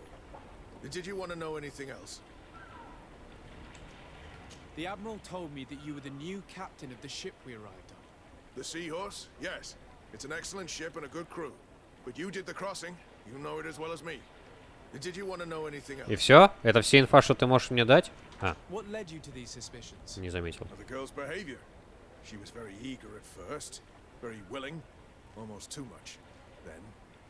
Speaker 15: Did you want to know anything else?
Speaker 3: The Admiral told me that you were the new captain of the ship we arrived on.
Speaker 15: The Seahorse? Yes. It's an excellent ship and a good crew. But you did the crossing. You know it as well as me. Did you want to know anything else?
Speaker 1: И все? Это вся инфа, что ты можешь мне дать? А.
Speaker 3: What led you to these suspicions?
Speaker 1: Не заметил.
Speaker 15: The girl's behavior. She was very eager at first, very willing, almost too much. Then,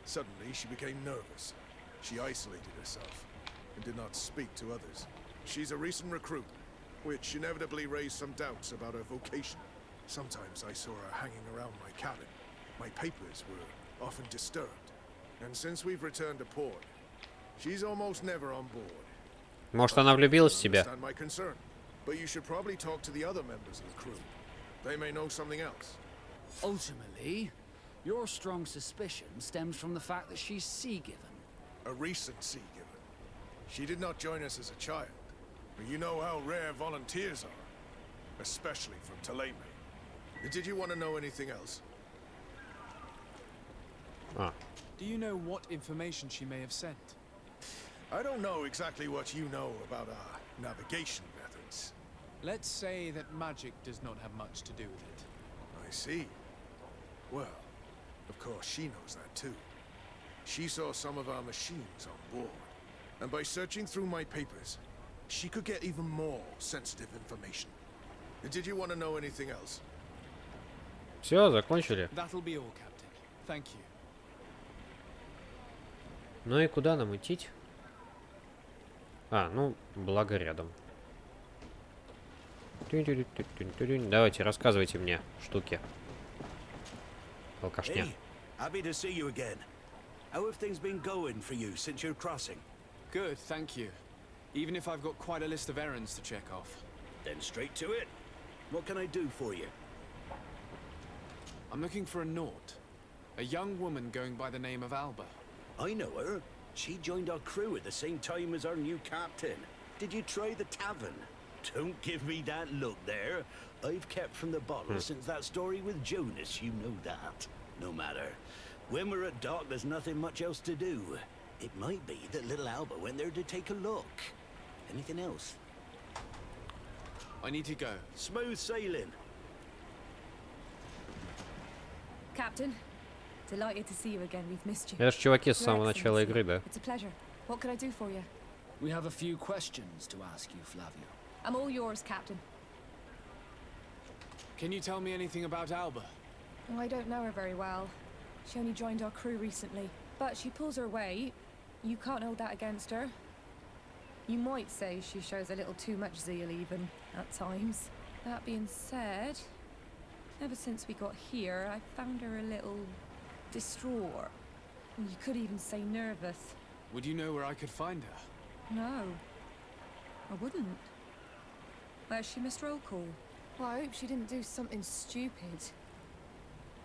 Speaker 15: suddenly, she became nervous. She isolated herself and did not speak to others. She's a recent recruit, which inevitably raised some doubts about her vocation. Sometimes I saw her hanging around my cabin. My papers were often disturbed. And since we've returned to port, she's almost never on board.
Speaker 1: Может, она влюбилась в тебя?
Speaker 15: I understand my concern, but you should probably talk to the other members of the crew. They may know something else.
Speaker 16: Ultimately, your strong suspicion stems from the fact that she's sea-given.
Speaker 15: A recent sea-given. She did not join us as a child, but you know how rare volunteers are, especially from Teleme. Did you want to know anything else?
Speaker 3: Do you know what information she may have sent?
Speaker 15: I don't know exactly what you know about our navigation methods.
Speaker 3: Let's say that magic does not have much to do with it.
Speaker 15: I see. Well, of course she knows that too. She saw some of our machines on board, and by searching through my papers, she could get even more sensitive information. Did you want to know anything else?
Speaker 1: Все, закончили.
Speaker 3: That'll be all, Captain. Thank you.
Speaker 1: Ну и куда нам идти? А, ну, благо рядом. Давайте, рассказывайте мне штуки. Алкашня.
Speaker 17: Hey, happy to see you again. How have things been going for you since your crossing?
Speaker 3: Good, thank you. Even if I've got quite a list of errands to check off.
Speaker 17: Then straight to it. What can I do for you?
Speaker 3: I'm looking for a Naut. A young woman going by the name of Alba.
Speaker 17: I know her. She joined our crew at the same time as our new captain. Did you try the tavern? Don't give me that look there. I've kept from the bottle since that story with Jonas, you know that. No matter. When we're at dock, there's nothing much else to do. It might be that little Alba went there to take a look. Anything else?
Speaker 3: I need to go.
Speaker 17: Smooth sailing.
Speaker 7: Captain, delighted to see you again. We've missed you.
Speaker 1: Это ж чуваки с
Speaker 7: Your
Speaker 1: самого начала
Speaker 7: Excellency,
Speaker 1: игры, да?
Speaker 7: It's a pleasure. What can I do for you?
Speaker 16: We have a few questions to ask you, Flavio.
Speaker 7: I'm all yours, Captain.
Speaker 3: Can you tell me anything about Alba?
Speaker 7: Well, I don't know her very well. She only joined our crew recently. But she pulls her weight. You can't hold that against her. You might say she shows a little too much zeal even, at times. That being said, ever since we got here, I found her a little distraught. You could even say nervous.
Speaker 3: Would you know where I could find her?
Speaker 7: No, I wouldn't. Where's she, Mr. Roll-Call? Well, I hope she didn't do something stupid.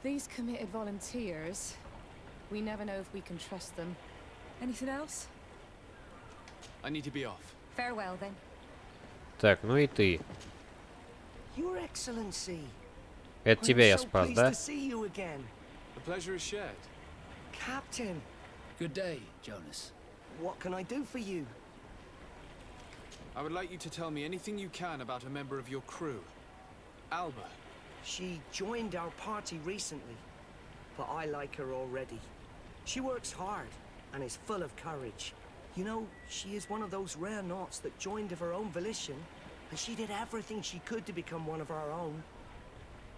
Speaker 7: These committed volunteers, we never know if we can trust them. Anything else?
Speaker 3: I need to be off.
Speaker 7: Farewell, then.
Speaker 1: Так, ну и ты.
Speaker 8: Your Excellency.
Speaker 1: Это тебя я спас, да?
Speaker 8: To see you again.
Speaker 3: The pleasure is shared.
Speaker 8: Captain.
Speaker 16: Good day, Jonas.
Speaker 8: What can I do for you?
Speaker 3: I would like you to tell me anything you can about a member of your crew. Alba.
Speaker 18: She joined our party recently, but I like her already. She works hard and is full of courage. You know, she is one of those rare knots that joined of her own volition, and she did everything she could to become one of our own.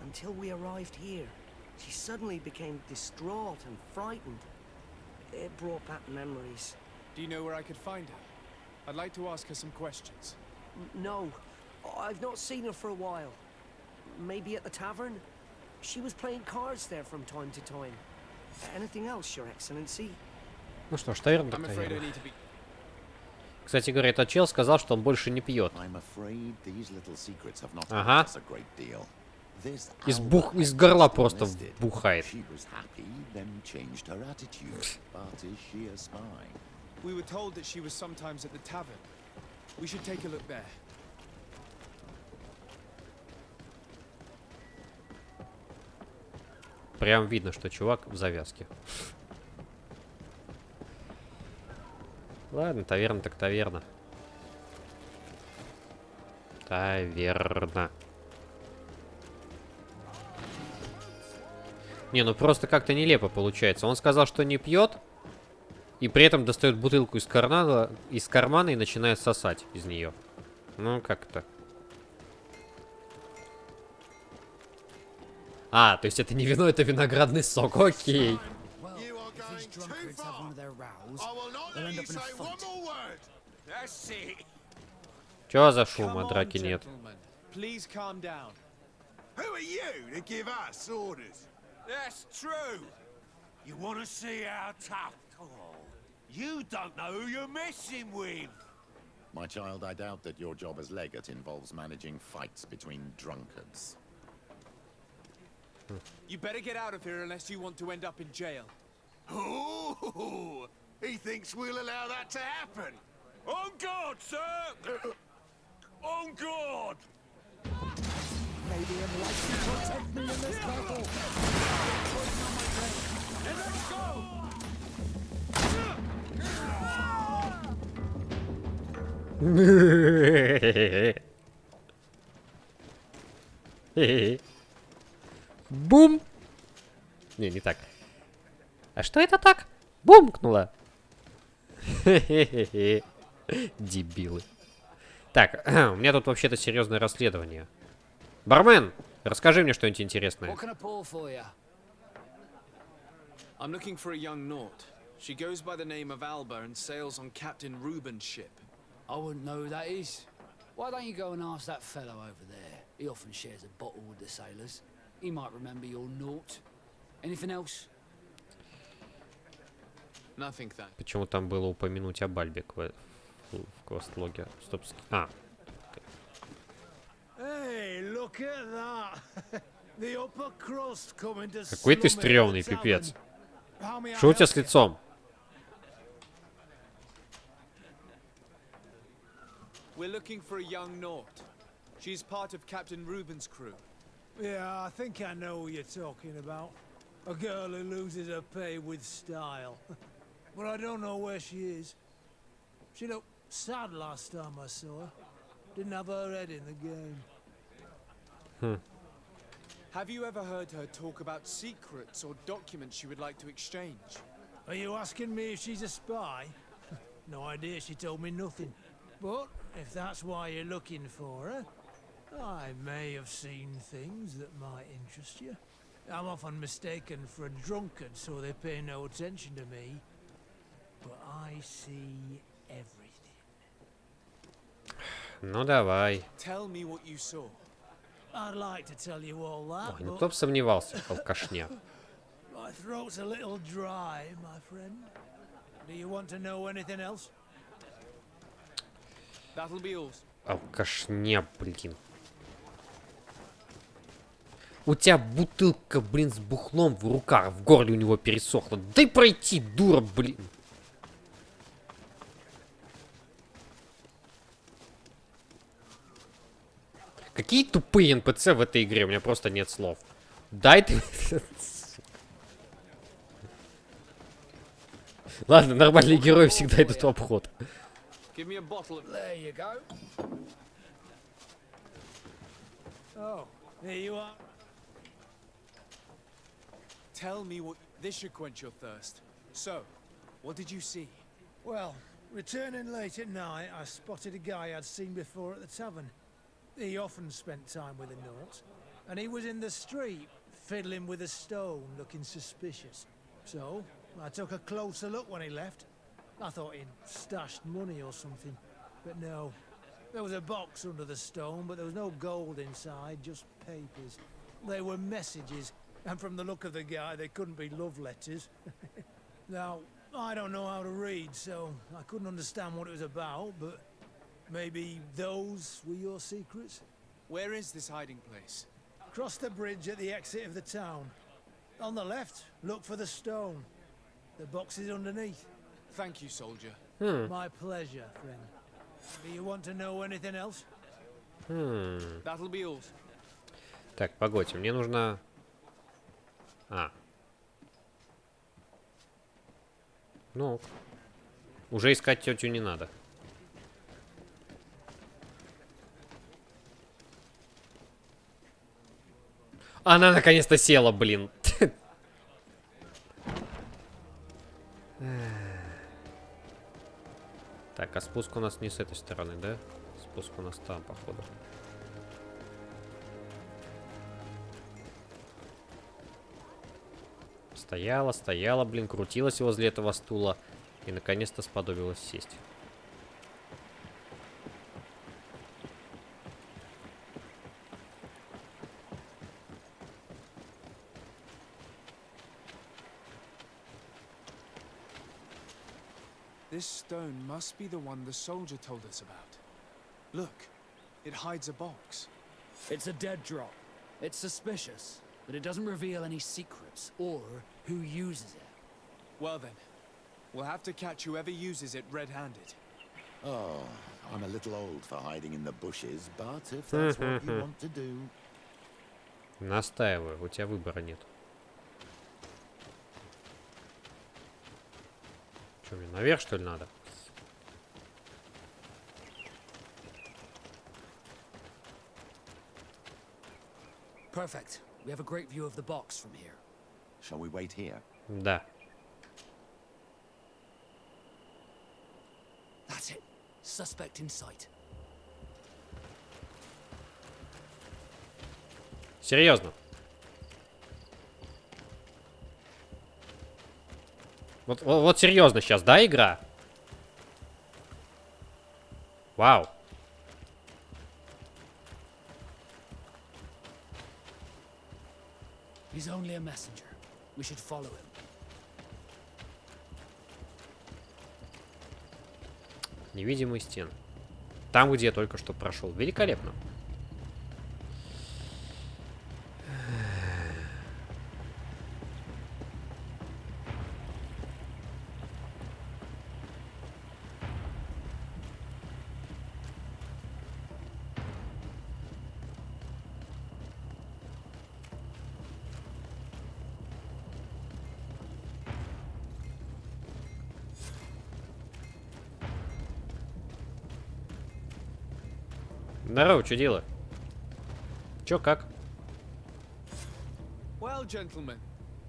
Speaker 18: Until we arrived here, she suddenly became distraught and frightened. It brought back memories.
Speaker 3: Do you know where I could find her? I'd like to ask her some questions.
Speaker 18: No, I've not seen her for a while. Maybe at the tavern? She was playing cards there from time to time. Anything else, Your Excellency?
Speaker 1: Ну что ж, таверна так таверна. Кстати говоря, этот чел сказал, что он больше не пьет. Ага. Из горла просто бухает.
Speaker 3: We were told that she was sometimes at the tavern. We should take a look there.
Speaker 1: Прям видно, что чувак в завязке. Ладно, таверна так таверна. Таверна. Не, ну просто как-то нелепо получается. Он сказал, что не пьет, и при этом достает бутылку из кармана и начинает сосать из нее. Ну, как-то. А, то есть это не вино, это виноградный сок. Окей. Чё за шум, а драки нет?
Speaker 17: That's true. You want to see how tough? Oh, you don't know who you're messing with.
Speaker 2: My child, I doubt that your job as legate involves managing fights between drunkards.
Speaker 3: You better get out of here unless you want to end up in jail.
Speaker 17: Oh, he thinks we'll allow that to happen. On guard, sir. On guard.
Speaker 8: May the enlightened protect me in this battle.
Speaker 17: And let's go.
Speaker 1: Бум! Не, не так. А что это так? Бумкнуло. Дебилы. Так, у меня тут вообще-то серьезное расследование. Бармен, расскажи мне что-нибудь интересное.
Speaker 3: I'm looking for a young Naut. She goes by the name of Alba and sails on Captain Reuben's ship.
Speaker 16: I wouldn't know who that is. Why don't you go and ask that fellow over there? He often shares a bottle with the sailors. He might remember your Naut. Anything else?
Speaker 3: Nothing, thanks.
Speaker 1: Почему там было упомянуть о Бальбе в квестлоге? Стоп. А. Какой ты стрёмный, пипец. Что у тебя с лицом?
Speaker 3: We're looking for a young Naut. She's part of Captain Reuben's crew.
Speaker 13: Yeah, I think I know what you're talking about. A girl who loses her pay with style. But I don't know where she is. She looked sad last time I saw her. Didn't have her head in the game.
Speaker 3: Have you ever heard her talk about secrets or documents she would like to exchange?
Speaker 13: Are you asking me if she's a spy? No idea, she told me nothing. But if that's why you're looking for her, I may have seen things that might interest you. I'm often mistaken for a drunkard, so they pay no attention to me. But I see everything.
Speaker 1: Ну давай.
Speaker 3: Tell me what you saw.
Speaker 13: I'd like to tell you all that,
Speaker 1: Ой, ну кто бы сомневался, алкашня.
Speaker 13: My throat's a little dry, my friend. Do you want to know anything else?
Speaker 3: That'll be all.
Speaker 1: Алкашня, блин. У тебя бутылка, блин, с бухлом в руках, в горле у него пересохла. Дай пройти, дура, блин. Какие тупые НПЦ в этой игре, у меня просто нет слов. Дай ты... Ладно, нормальные герои всегда идут в обход.
Speaker 16: Give me a bottle of... There you go.
Speaker 13: Oh, here you are.
Speaker 3: Tell me what... This should quench your thirst. So, what did you see?
Speaker 13: Well, returning late at night, I spotted a guy I'd seen before at the tavern. He often spent time with the Nauts, and he was in the street, fiddling with a stone, looking suspicious. So, I took a closer look when he left. I thought he'd stashed money or something, but no. There was a box under the stone, but there was no gold inside, just papers. They were messages, and from the look of the guy, they couldn't be love letters. Now, I don't know how to read, so I couldn't understand what it was about, but maybe those were your secrets?
Speaker 3: Where is this hiding place?
Speaker 13: Cross the bridge at the exit of the town. On the left, look for the stone. The box is underneath.
Speaker 3: Thank you, soldier.
Speaker 13: My pleasure, friend. Do you want to know anything else?
Speaker 3: That'll be all.
Speaker 1: Так, погодьте, мне нужно... Ну, уже искать тетю не надо. Она наконец-то села, блин. Так, а спуск у нас не с этой стороны, да? Спуск у нас там, походу. Стояла, стояла, блин, крутилась возле этого стула. И наконец-то сподобилась сесть.
Speaker 3: This stone must be the one the soldier told us about. Look, it hides a box.
Speaker 16: It's a dead drop. It's suspicious, but it doesn't reveal any secrets or who uses it.
Speaker 3: Well then, we'll have to catch whoever uses it red-handed.
Speaker 2: Oh, I'm a little old for hiding in the bushes, but if that's what you want to do...
Speaker 1: Настаиваю, у тебя выбора нет. Что, мне наверх, что ли, надо?
Speaker 16: Perfect. We have a great view of the box from here.
Speaker 2: Shall we wait here?
Speaker 1: Да.
Speaker 16: That's it. Suspect in sight.
Speaker 1: Серьезно. Вот серьезно сейчас, да, игра? Вау.
Speaker 16: He's only a messenger. We should follow him.
Speaker 1: Невидимые стены. Там, где я только что прошел. Великолепно. Здорово, чё дело? Чё, как?
Speaker 3: Well, gentlemen,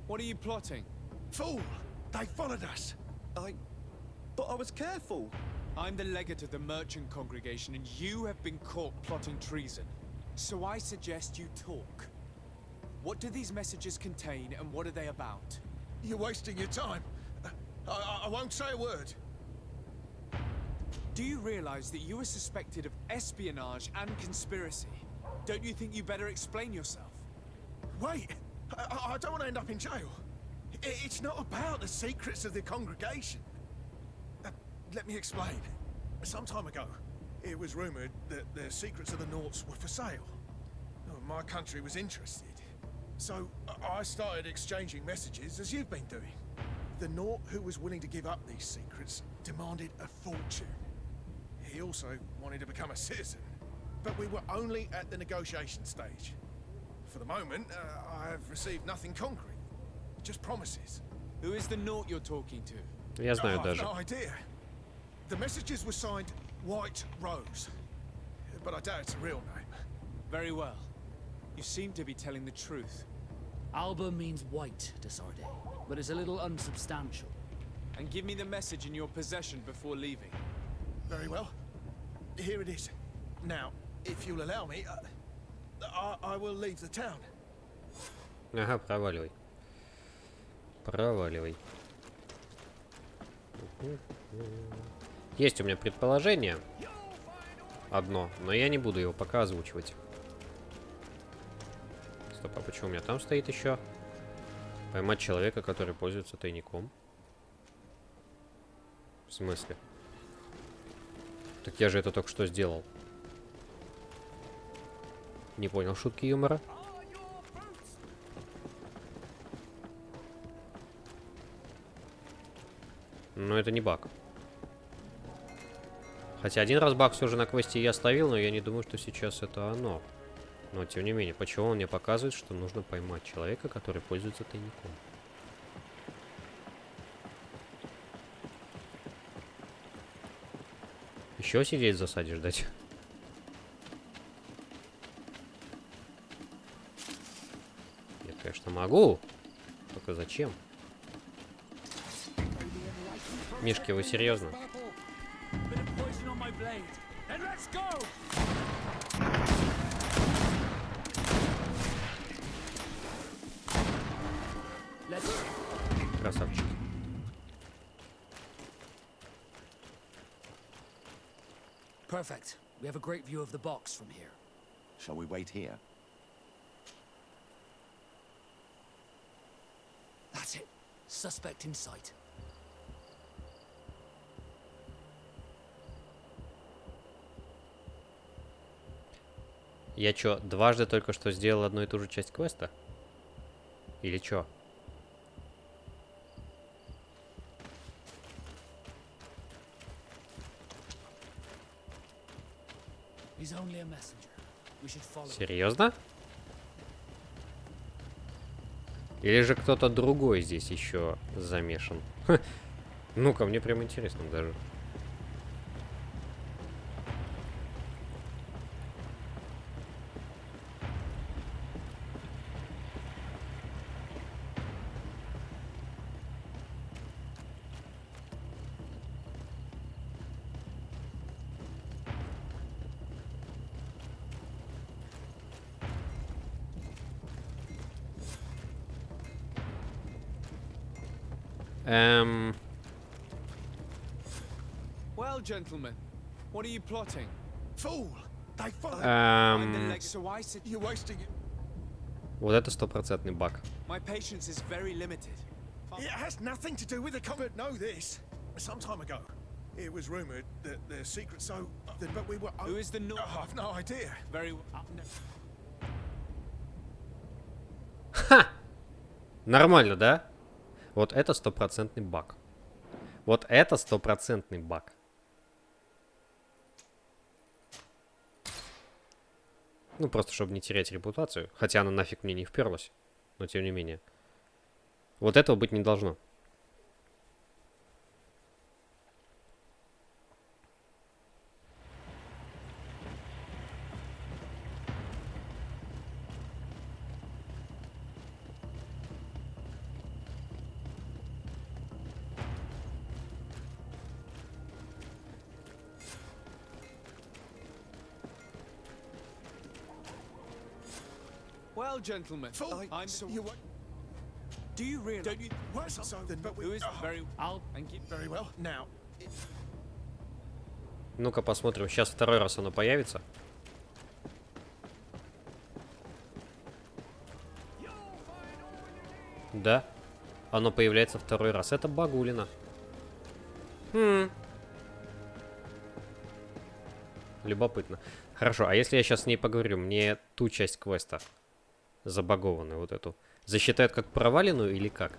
Speaker 3: what are you plotting?
Speaker 15: Fool! They followed us!
Speaker 17: But I was careful.
Speaker 3: I'm the legate of the merchant congregation, and you have been caught plotting treason. So I suggest you talk. What do these messages contain, and what are they about?
Speaker 15: You're wasting your time. I won't say a word.
Speaker 3: Do you realize that you are suspected of espionage and conspiracy? Don't you think you better explain yourself?
Speaker 15: Wait! I don't want to end up in jail. It's not about the secrets of the congregation. Let me explain. Some time ago, it was rumored that the secrets of the Nauts were for sale. My country was interested. So I started exchanging messages as you've been doing. The Naut who was willing to give up these secrets demanded a fortune. He also wanted to become a citizen. But we were only at the negotiation stage. For the moment, I've received nothing concrete. Just promises.
Speaker 3: Who is the Naut you're talking to?
Speaker 1: Я знаю
Speaker 15: I've
Speaker 1: даже.
Speaker 15: no idea. The messages were signed White Rose, but I doubt it's a real name.
Speaker 3: Very well. You seem to be telling the truth. Alba means white, Desarde, but it's a little unsubstantial. And give me the message in your possession before leaving.
Speaker 15: Very well. Here it is. Now, if you'll allow me, I will leave the town.
Speaker 1: Ага, проваливай. Проваливай. Есть у меня предположение. Одно, но я не буду его пока озвучивать. Стоп, а почему у меня там стоит еще? Поймать человека, который пользуется тайником. В смысле? Так я же это только что сделал. Не понял шутки юмора. Но это не баг. Хотя один раз баг все же на квесте я словил, но я не думаю, что сейчас это оно. Но тем не менее, почему он мне показывает, что нужно поймать человека, который пользуется тайником? Еще сидеть в засаде ждать? Я, конечно, могу. Только зачем? Мишки, вы серьезно? Красавчик.
Speaker 16: Perfect. We have a great view of the box from here.
Speaker 19: Shall we wait here?
Speaker 16: That's it. Suspect in sight.
Speaker 1: Я чё, дважды только что сделал одну и ту же часть квеста? Или чё? Серьезно? Или же кто-то другой здесь еще замешан? Ну-ка, мне прям интересно даже.
Speaker 3: Well, gentlemen, what are you plotting?
Speaker 15: Fool! They followed.
Speaker 3: So I said
Speaker 15: You're wasting it.
Speaker 1: Вот это стопроцентный баг.
Speaker 3: My patience is very limited.
Speaker 15: It has nothing to do with the comet. Know this. Some time ago, it was rumored that the secret but we were.
Speaker 3: Who is the North?
Speaker 15: I've no idea.
Speaker 3: Very well.
Speaker 1: Ха! Нормально, да? Вот это стопроцентный баг. Вот это стопроцентный баг. Ну, просто чтобы не терять репутацию. Хотя она нафиг мне не вперлась. Но тем не менее. Вот этого быть не должно.
Speaker 3: Well, gentlemen, I'm so.
Speaker 15: Do you really? Don't you? What's something? But we.
Speaker 3: Who is very? I'll and keep
Speaker 15: very well. Now.
Speaker 1: Ну-ка посмотрим. Сейчас второй раз оно появится. Да. Оно появляется второй раз. Это багулина. Любопытно. Хорошо, а если я сейчас с ней поговорю, мне ту часть квеста, забагованную вот эту, засчитают как проваленную или как?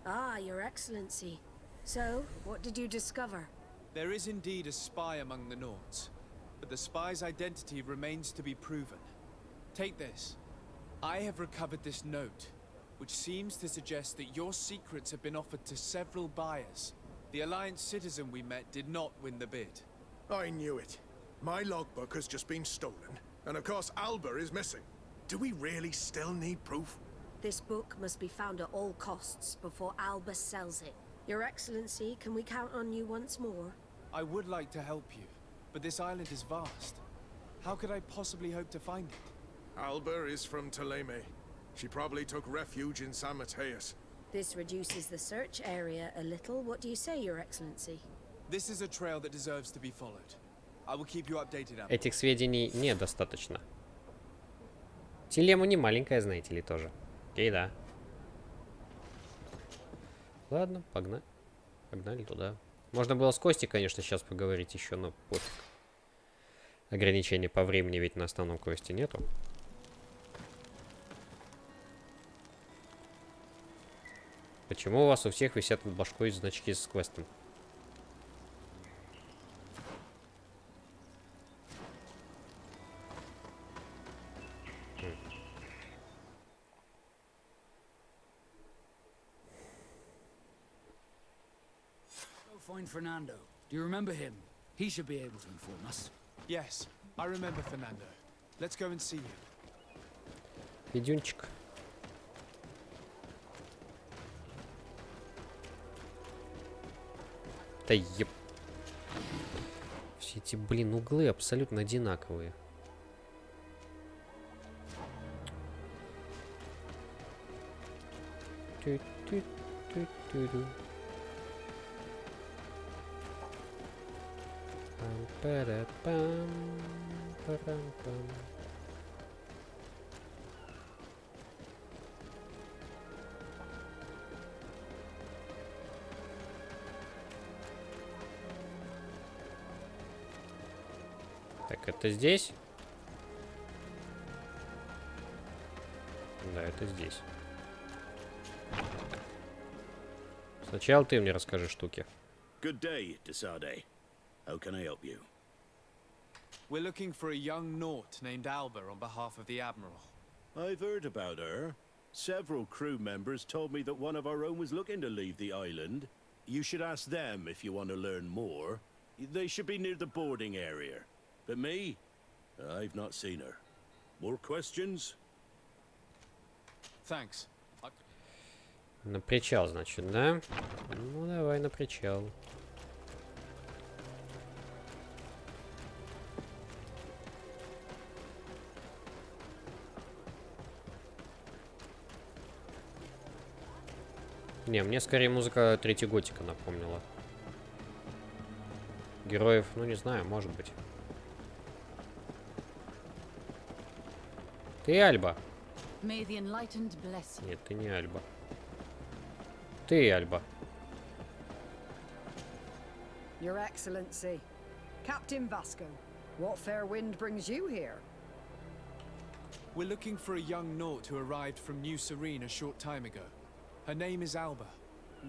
Speaker 20: Ah, Your Excellency. So, what did you discover?
Speaker 3: There is indeed a spy among the Nords, but the spy's identity remains to be proven. Take this. I have recovered this note, which seems to suggest that your secrets have been offered to several buyers. The Alliance citizen we met did not win the bid.
Speaker 15: I knew it. My logbook has just been stolen, and of course Alba is missing. Do we really still need proof?
Speaker 20: This book must be found at all costs before Alba sells it. Your Excellency, can we count on you once more?
Speaker 3: I would like to help you, but this island is vast. How could I possibly hope to find it?
Speaker 15: Alba is from Teleme. She probably took refuge in San Mateus.
Speaker 20: This reduces the search area a little. What do you say, Your Excellency?
Speaker 3: This is a trail that deserves to be followed. I will keep you updated.
Speaker 1: Этих сведений недостаточно. Телема не маленькая, знаете ли, тоже. Окей, да. Ладно, погнали. Погнали туда. Можно было с Костей, конечно, сейчас поговорить еще, но пофиг. Ограничений по времени ведь на основном квесте нету. Почему у вас у всех висят над башкой значки с квестом?
Speaker 16: Find Fernando. Do you remember him? He should be able to inform us.
Speaker 3: Yes, I remember Fernando. Let's go and see him.
Speaker 1: Идёнчик. Да еб... Все эти, блин, углы абсолютно одинаковые. Ту-ту-ту-ту-ту. Пам-пара-пам, парам-пам. Так, это здесь? Да, это здесь. Сначала ты мне расскажи штуки.
Speaker 17: Good day, Desade. How can I help you?
Speaker 3: We're looking for a young Naut named Alba on behalf of the Admiral.
Speaker 17: I've heard about her. Several crew members told me that one of our own was looking to leave the island. You should ask them if you want to learn more. They should be near the boarding area. But me? I've not seen her. More questions?
Speaker 3: Thanks.
Speaker 1: На причал, значит, да? Ну, давай на причал. Не, мне скорее музыка Третьей Готика напомнила. Героев, ну не знаю, может быть. Ты Альба. Нет, ты не Альба. Ты Альба.
Speaker 19: Your Excellency, Captain Vasco, what fair wind brings you here?
Speaker 3: We're looking for a young Naut who arrived from New Serene a short time ago. Her name is Alba.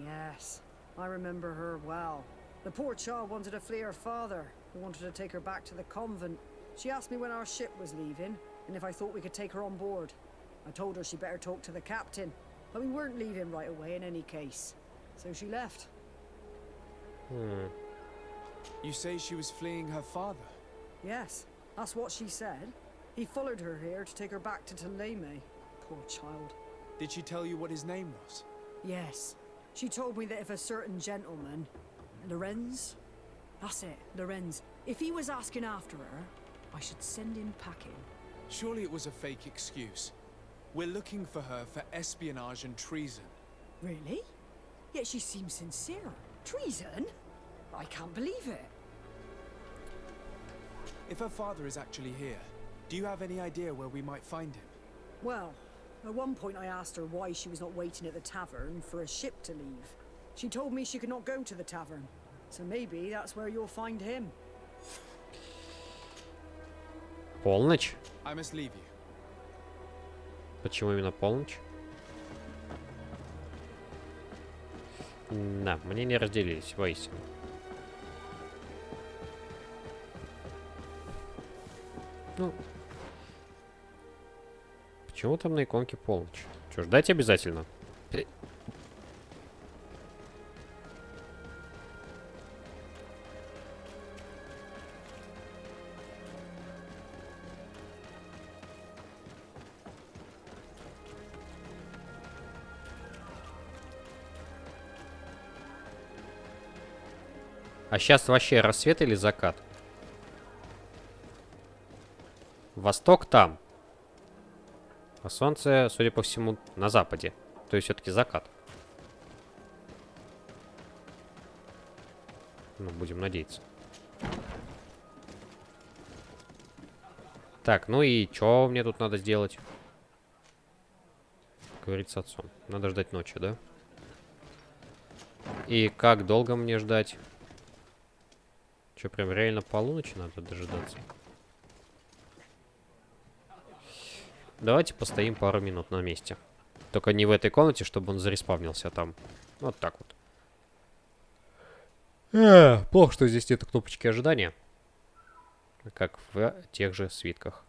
Speaker 19: Yes, I remember her well. The poor child wanted to flee her father, who wanted to take her back to the convent. She asked me when our ship was leaving, and if I thought we could take her on board. I told her she better talk to the captain, but we weren't leaving right away in any case. So she left.
Speaker 3: You say she was fleeing her father?
Speaker 19: Yes, that's what she said. He followed her here to take her back to Teleme. Poor child.
Speaker 3: Did she tell you what his name was?
Speaker 19: Yes. She told me that if a certain gentleman, Lorenz? That's it, Lorenz. If he was asking after her, I should send him packing.
Speaker 3: Surely it was a fake excuse. We're looking for her for espionage and treason.
Speaker 19: Really? Yet she seems sincere. Treason? I can't believe it.
Speaker 3: If her father is actually here, do you have any idea where we might find him?
Speaker 19: Well, at one point I asked her why she was not waiting at the tavern for a ship to leave. She told me she could not go to the tavern. So maybe that's where you'll find him.
Speaker 1: Полночь?
Speaker 3: I must leave you.
Speaker 1: Почему именно полночь? Да, мнения разделились, воистину. Ну, почему там на иконке полночь? Что, ждать обязательно? А сейчас вообще рассвет или закат? Восток там. А солнце, судя по всему, на западе. То есть все-таки закат. Ну, будем надеяться. Так, ну и что мне тут надо сделать? Говорит с отцом. Надо ждать ночи, да? И как долго мне ждать? Что, прям реально полуночи надо дожидаться? Давайте постоим пару минут на месте. Только не в этой комнате, чтобы он зареспавнился там. Вот так вот. Плохо, что здесь нет кнопочки ожидания. Как в тех же свитках.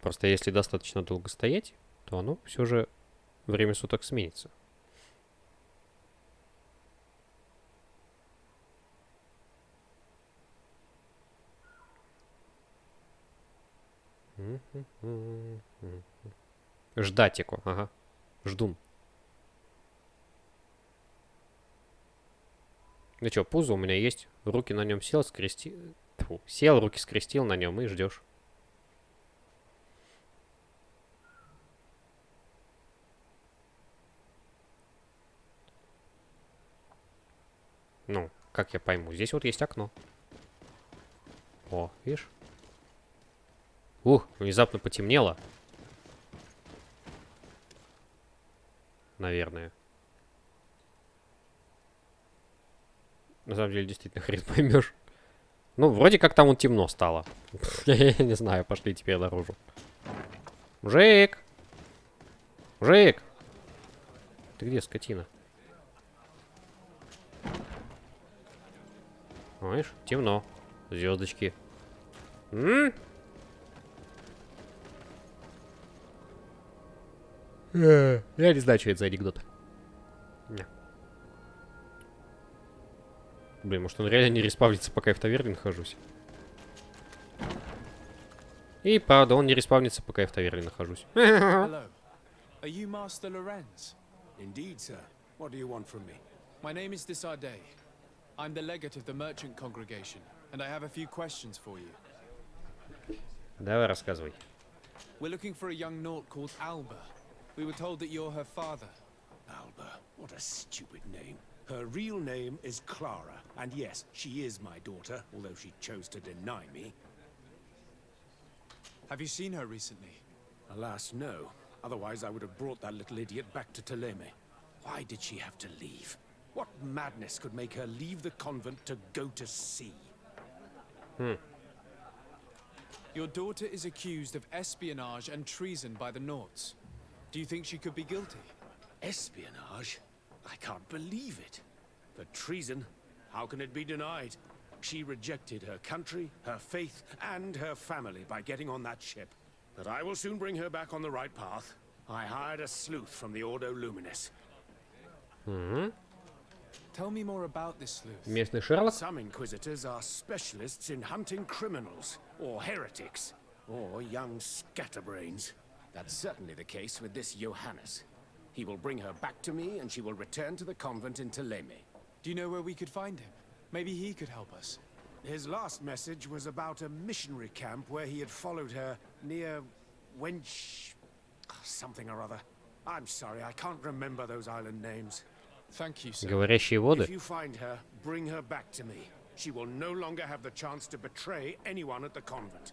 Speaker 1: Просто если достаточно долго стоять, то оно все же время суток сменится. Ждатику, ага. Ждун. Ну что, пузо у меня есть. Руки на нем сел, скрестил. Тьфу, сел, руки скрестил на нем и ждешь. Ну, как я пойму? Здесь вот есть окно. О, видишь? Внезапно потемнело. Наверное. На самом деле, действительно, хрен поймешь. Ну, вроде как там темно стало. Я не знаю, пошли теперь наружу. Мужик! Мужик! Ты где, скотина? Видишь, темно. Звездочки. Я не знаю, что это за анекдот. Не. Блин, может он реально не респавнится, пока я в таверне нахожусь. И правда, он не респавнится, пока я в таверне нахожусь.
Speaker 3: Hello. Are you Master Lorenz?
Speaker 6: Indeed, sir. What do you want from me?
Speaker 3: My name is Desardet. I'm the legate of the merchant congregation, and I have a few questions for you.
Speaker 1: Давай, рассказывай.
Speaker 3: We're looking for a young Naut called Alba. We were told that you're her father.
Speaker 14: Alba, what a stupid name. Her real name is Clara, and yes, she is my daughter, although she chose to deny me.
Speaker 3: Have you seen her recently?
Speaker 14: Alas, no. Otherwise, I would have brought that little idiot back to Teleme. Why did she have to leave? What madness could make her leave the convent to go to sea?
Speaker 3: Your daughter is accused of espionage and treason by the Nauts. Do you think she could be guilty?
Speaker 14: Espionage? I can't believe it. But treason? How can it be denied? She rejected her country, her faith, and her family by getting on that ship. But I will soon bring her back on the right path. I hired a sleuth from the Ordo Luminis.
Speaker 3: Tell me more about this sleuth.
Speaker 1: Местный Шерлок?
Speaker 14: Some inquisitors are specialists in hunting criminals, or heretics, or young scatterbrains. That's certainly the case with this Johannes. He will bring her back to me, and she will return to the convent in Teleme.
Speaker 3: Do you know where we could find him? Maybe he could help us.
Speaker 14: His last message was about a missionary camp where he had followed her near Wench... something or other. I'm sorry, I can't remember those island names.
Speaker 3: Thank you, sir.
Speaker 1: Говорящие воды?
Speaker 14: If you find her, bring her back to me. She will no longer have the chance to betray anyone at the convent.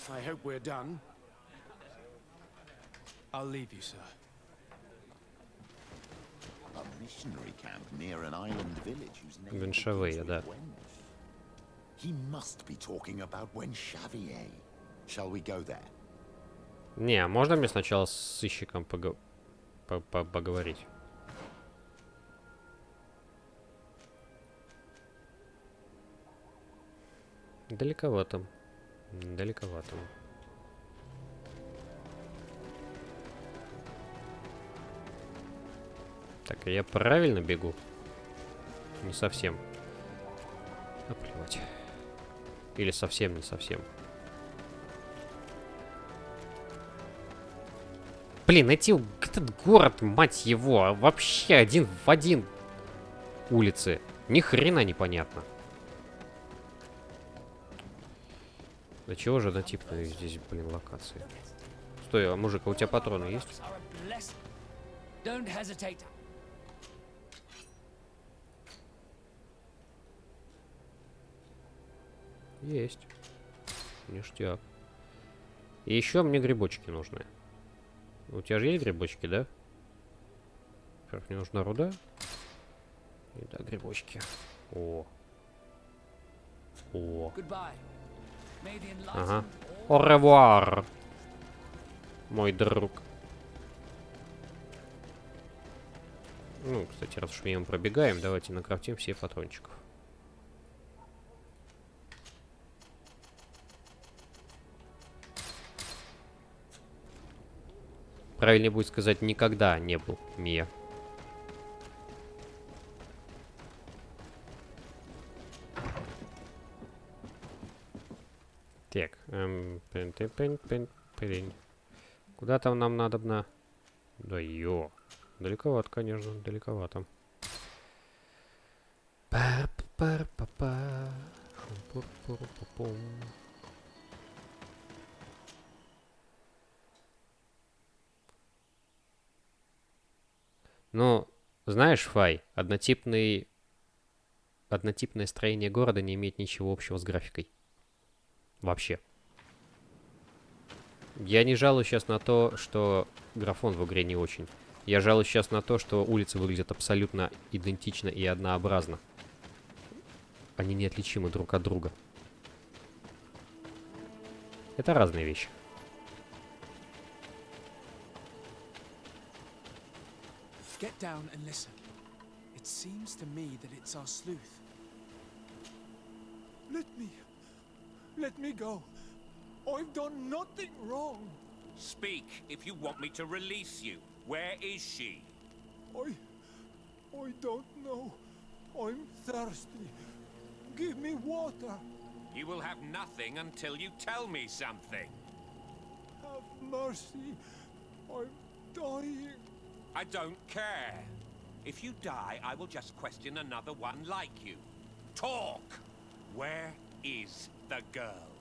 Speaker 14: I hope we're done.
Speaker 3: I'll leave you, sir.
Speaker 2: A missionary camp near an island village whose name
Speaker 1: Веншавея, да.
Speaker 2: He must be talking about Wenchavier. Shall we go there?
Speaker 1: Не, можно мне сначала с сыщиком поговорить? Далековато. Далековато. Так, я правильно бегу? Не совсем. Наплевать. Или совсем не совсем. Блин, этот город, мать его, вообще один в один улицы. Ни хрена непонятно. Да чего же однотипные здесь, блин, локации? Стой, а мужик, а у тебя патроны есть? Есть. Ништяк. И еще мне грибочки нужны. У тебя же есть грибочки, да? Во-первых, мне нужна руда. И да, грибочки. О. О. Ага. Au revoir, мой друг. Ну, кстати, раз уж мимо пробегаем, давайте накрафтим все патрончиков. Правильнее будет сказать, никогда не был Мия. Так, куда там нам надобно? Да ё. Далековато, конечно, далековато. Ну, знаешь, Фай, однотипное строение города не имеет ничего общего с графикой. Вообще. Я не жалуюсь сейчас на то, что графон в игре не очень. Я жалуюсь сейчас на то, что улицы выглядят абсолютно идентично и однообразно. Они неотличимы друг от друга. Это разные вещи.
Speaker 3: Get down and listen. It seems to me that it's our sleuth.
Speaker 13: Let me go. I've done nothing wrong.
Speaker 14: Speak if you want me to release you. Where is she?
Speaker 13: I don't know. I'm thirsty. Give me water.
Speaker 14: You will have nothing until you tell me something.
Speaker 13: Have mercy. I'm dying.
Speaker 14: I don't care. If you die, I will just question another one like you. Talk! Where is the girl?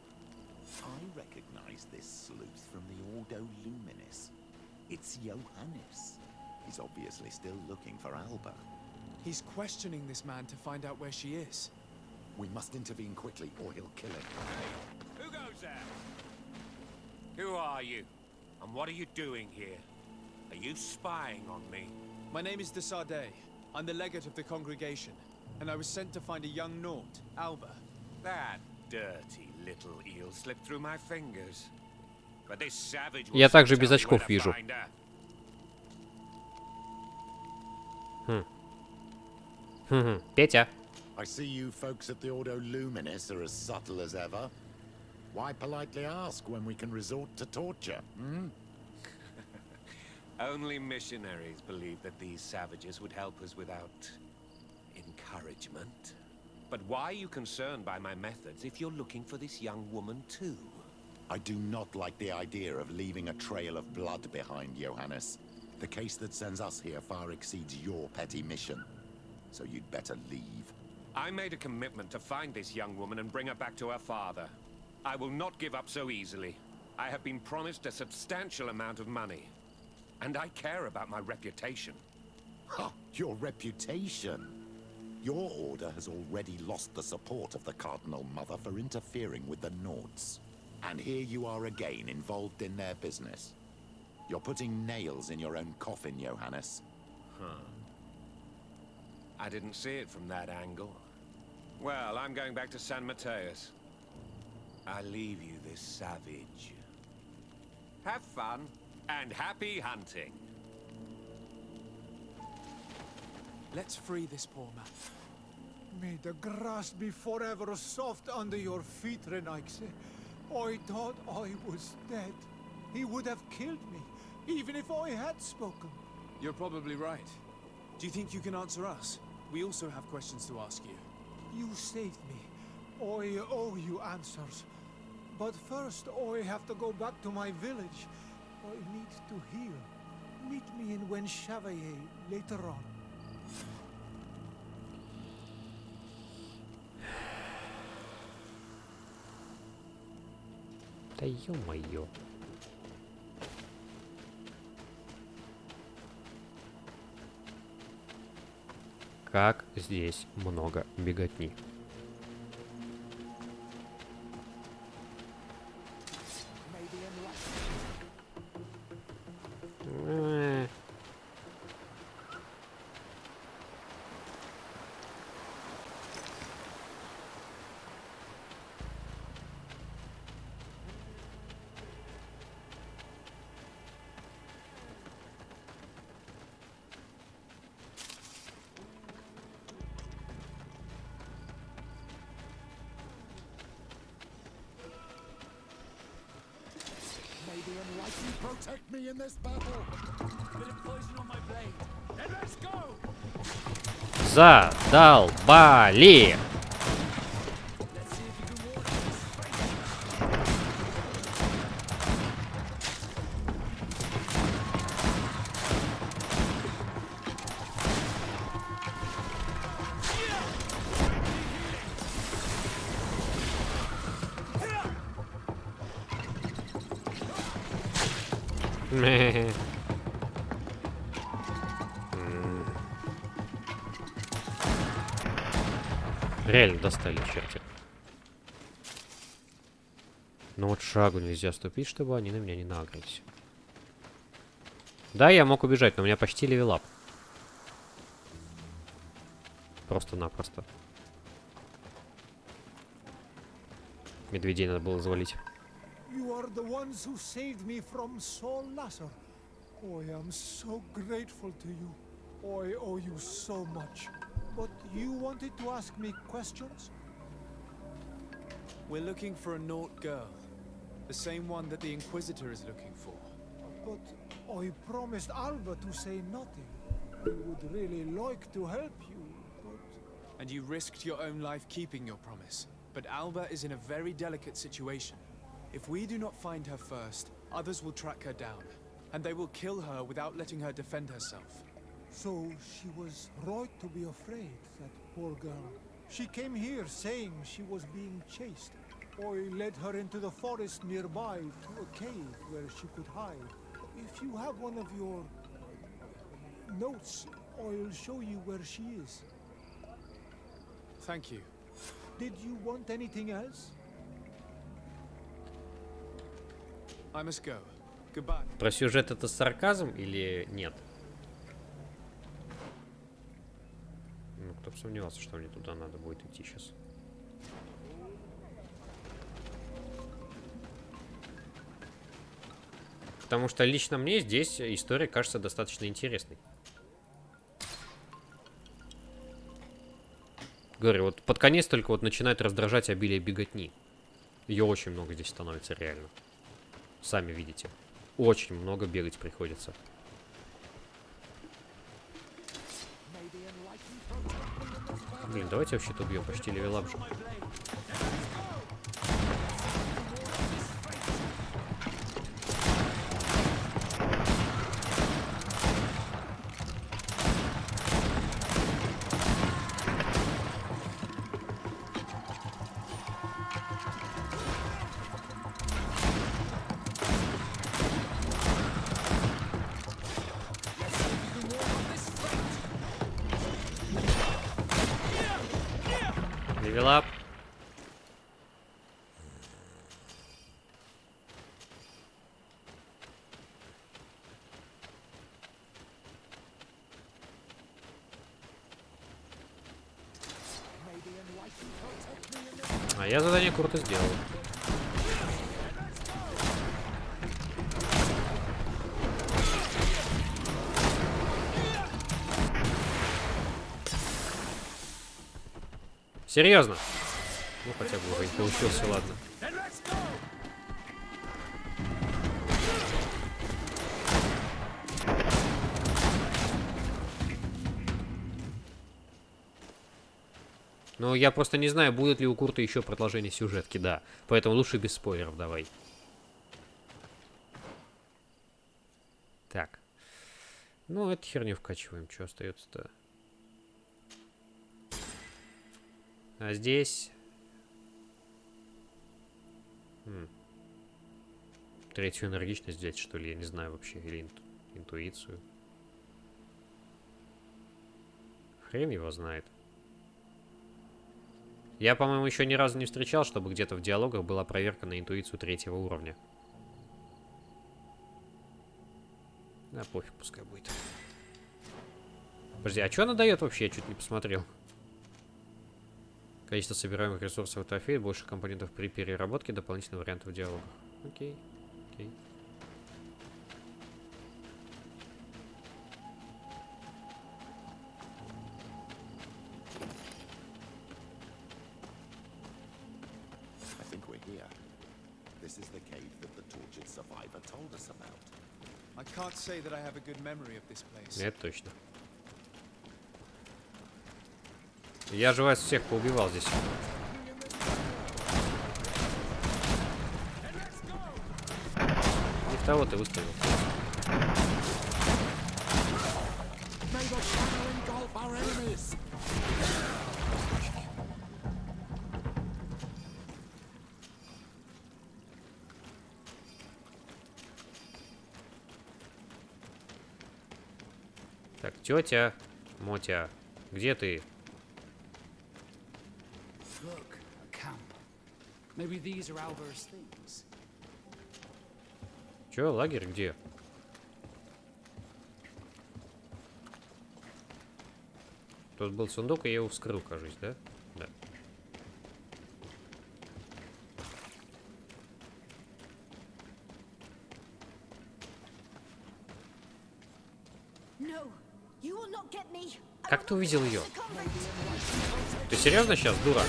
Speaker 2: I recognize this sleuth from the Ordo Luminis. It's Johannes. He's obviously still looking for Alba.
Speaker 3: He's questioning this man to find out where she is.
Speaker 2: We must intervene quickly, or he'll kill him.
Speaker 14: Who goes there? Who are you? And what are you doing here? Are you spying on me?
Speaker 3: My name is de Sardet. I'm the legate of the congregation, and I was sent to find a young Naut, Alba.
Speaker 14: That dirty little eel slipped through my fingers. But this savage will
Speaker 1: Я также
Speaker 14: soon
Speaker 1: без
Speaker 14: tell me
Speaker 1: очков
Speaker 14: where to
Speaker 1: вижу.
Speaker 14: find her.
Speaker 1: Петя.
Speaker 2: I see you folks at the Ordo Luminis are as subtle as ever. Why politely ask when we can resort to torture, hmm?
Speaker 14: Only missionaries believe that these savages would help us without encouragement. But why are you concerned by my methods if you're looking for this young woman too?
Speaker 2: I do not like the idea of leaving a trail of blood behind, Johannes. The case that sends us here far exceeds your petty mission. So you'd better leave.
Speaker 14: I made a commitment to find this young woman and bring her back to her father. I will not give up so easily. I have been promised a substantial amount of money. And I care about my reputation.
Speaker 2: Ha! Your reputation? Your order has already lost the support of the Cardinal Mother for interfering with the Nords. And here you are again, involved in their business. You're putting nails in your own coffin, Johannes.
Speaker 14: Huh. I didn't see it from that angle. Well, I'm going back to San Mateus. I leave you this savage. Have fun, and happy hunting.
Speaker 3: Let's free this poor man.
Speaker 13: May the grass be forever soft under your feet, Renaigse. I thought I was dead. He would have killed me, even if I had spoken.
Speaker 3: You're probably right. Do you think you can answer us? We also have questions to ask you.
Speaker 13: You saved me. I owe you answers. But first, I have to go back to my village. I need to heal. Meet me in Wen Chevalier later on.
Speaker 1: Да ё-моё. Как здесь много беготни.
Speaker 2: May the enlightened protect me in this battle.
Speaker 16: Bit of poison on my blade. Then let's go.
Speaker 1: Задолбали! Реально достали черти. Но вот шагу нельзя ступить, чтобы они на меня не нагрелись. Да, я мог убежать, но у меня почти левелап. Просто-напросто. Медведей надо было завалить.
Speaker 13: You are the ones who saved me from Saul Lasser. I am so grateful to you. I owe you so much. But you wanted to ask me questions?
Speaker 3: We're looking for a Naut girl. The same one that the Inquisitor is looking for.
Speaker 13: But I promised Alba to say nothing. I would really like to help you, but...
Speaker 3: And you risked your own life keeping your promise. But Alba is in a very delicate situation. If we do not find her first, others will track her down. And they will kill her without letting her defend herself.
Speaker 13: So she was right to be afraid, that poor girl. She came here saying she was being chased. I led her into the forest nearby to a cave where she could hide. If you have one of your notes, I'll show you where she is.
Speaker 3: Thank you.
Speaker 13: Did you want anything else?
Speaker 3: I must go. Goodbye.
Speaker 1: Про сюжет это сарказм или нет? Ну, кто бы сомневался, что мне туда надо будет идти сейчас. Потому что лично мне здесь история кажется достаточно интересной. Говорю, вот под конец только вот начинает раздражать обилие беготни. Ее очень много здесь становится реально. Сами видите. Очень много бегать приходится. Блин, давайте вообще-то убьем. Почти левелап же. Левелап. А я задание круто сделал. Серьезно? Ну хотя бы уровень получился, ладно. Ну, я просто не знаю, будет ли у Курта еще продолжение сюжетки, да. Поэтому лучше без спойлеров давай. Так. Ну, эту херню вкачиваем. Что остается-то? А здесь... Третью энергичность взять, что ли? Я не знаю вообще. Или интуицию. Хрен его знает. Я, по-моему, еще ни разу не встречал, чтобы где-то в диалогах была проверка на интуицию 3-го уровня. Да, пофиг, пускай будет. Подожди, а что она дает вообще? Я чуть не посмотрел. Количество собираемых ресурсов трофея, больше компонентов при переработке, дополнительных вариантов диалога. Окей, окей.
Speaker 2: I think we're here. This is the cave that the tortured survivor told us about.
Speaker 3: I can't say that I have a good memory of this place.
Speaker 1: Это точно. Я же вас всех поубивал здесь. Не в того ты выставил. Так, тетя, Мотя, где ты?
Speaker 16: Look, a camp. Maybe these are Albert's things.
Speaker 1: Чё, лагерь где? Тут был сундук, и я его вскрыл, кажется, да? Да. Как ты увидел ее? Ты серьезно сейчас, дура?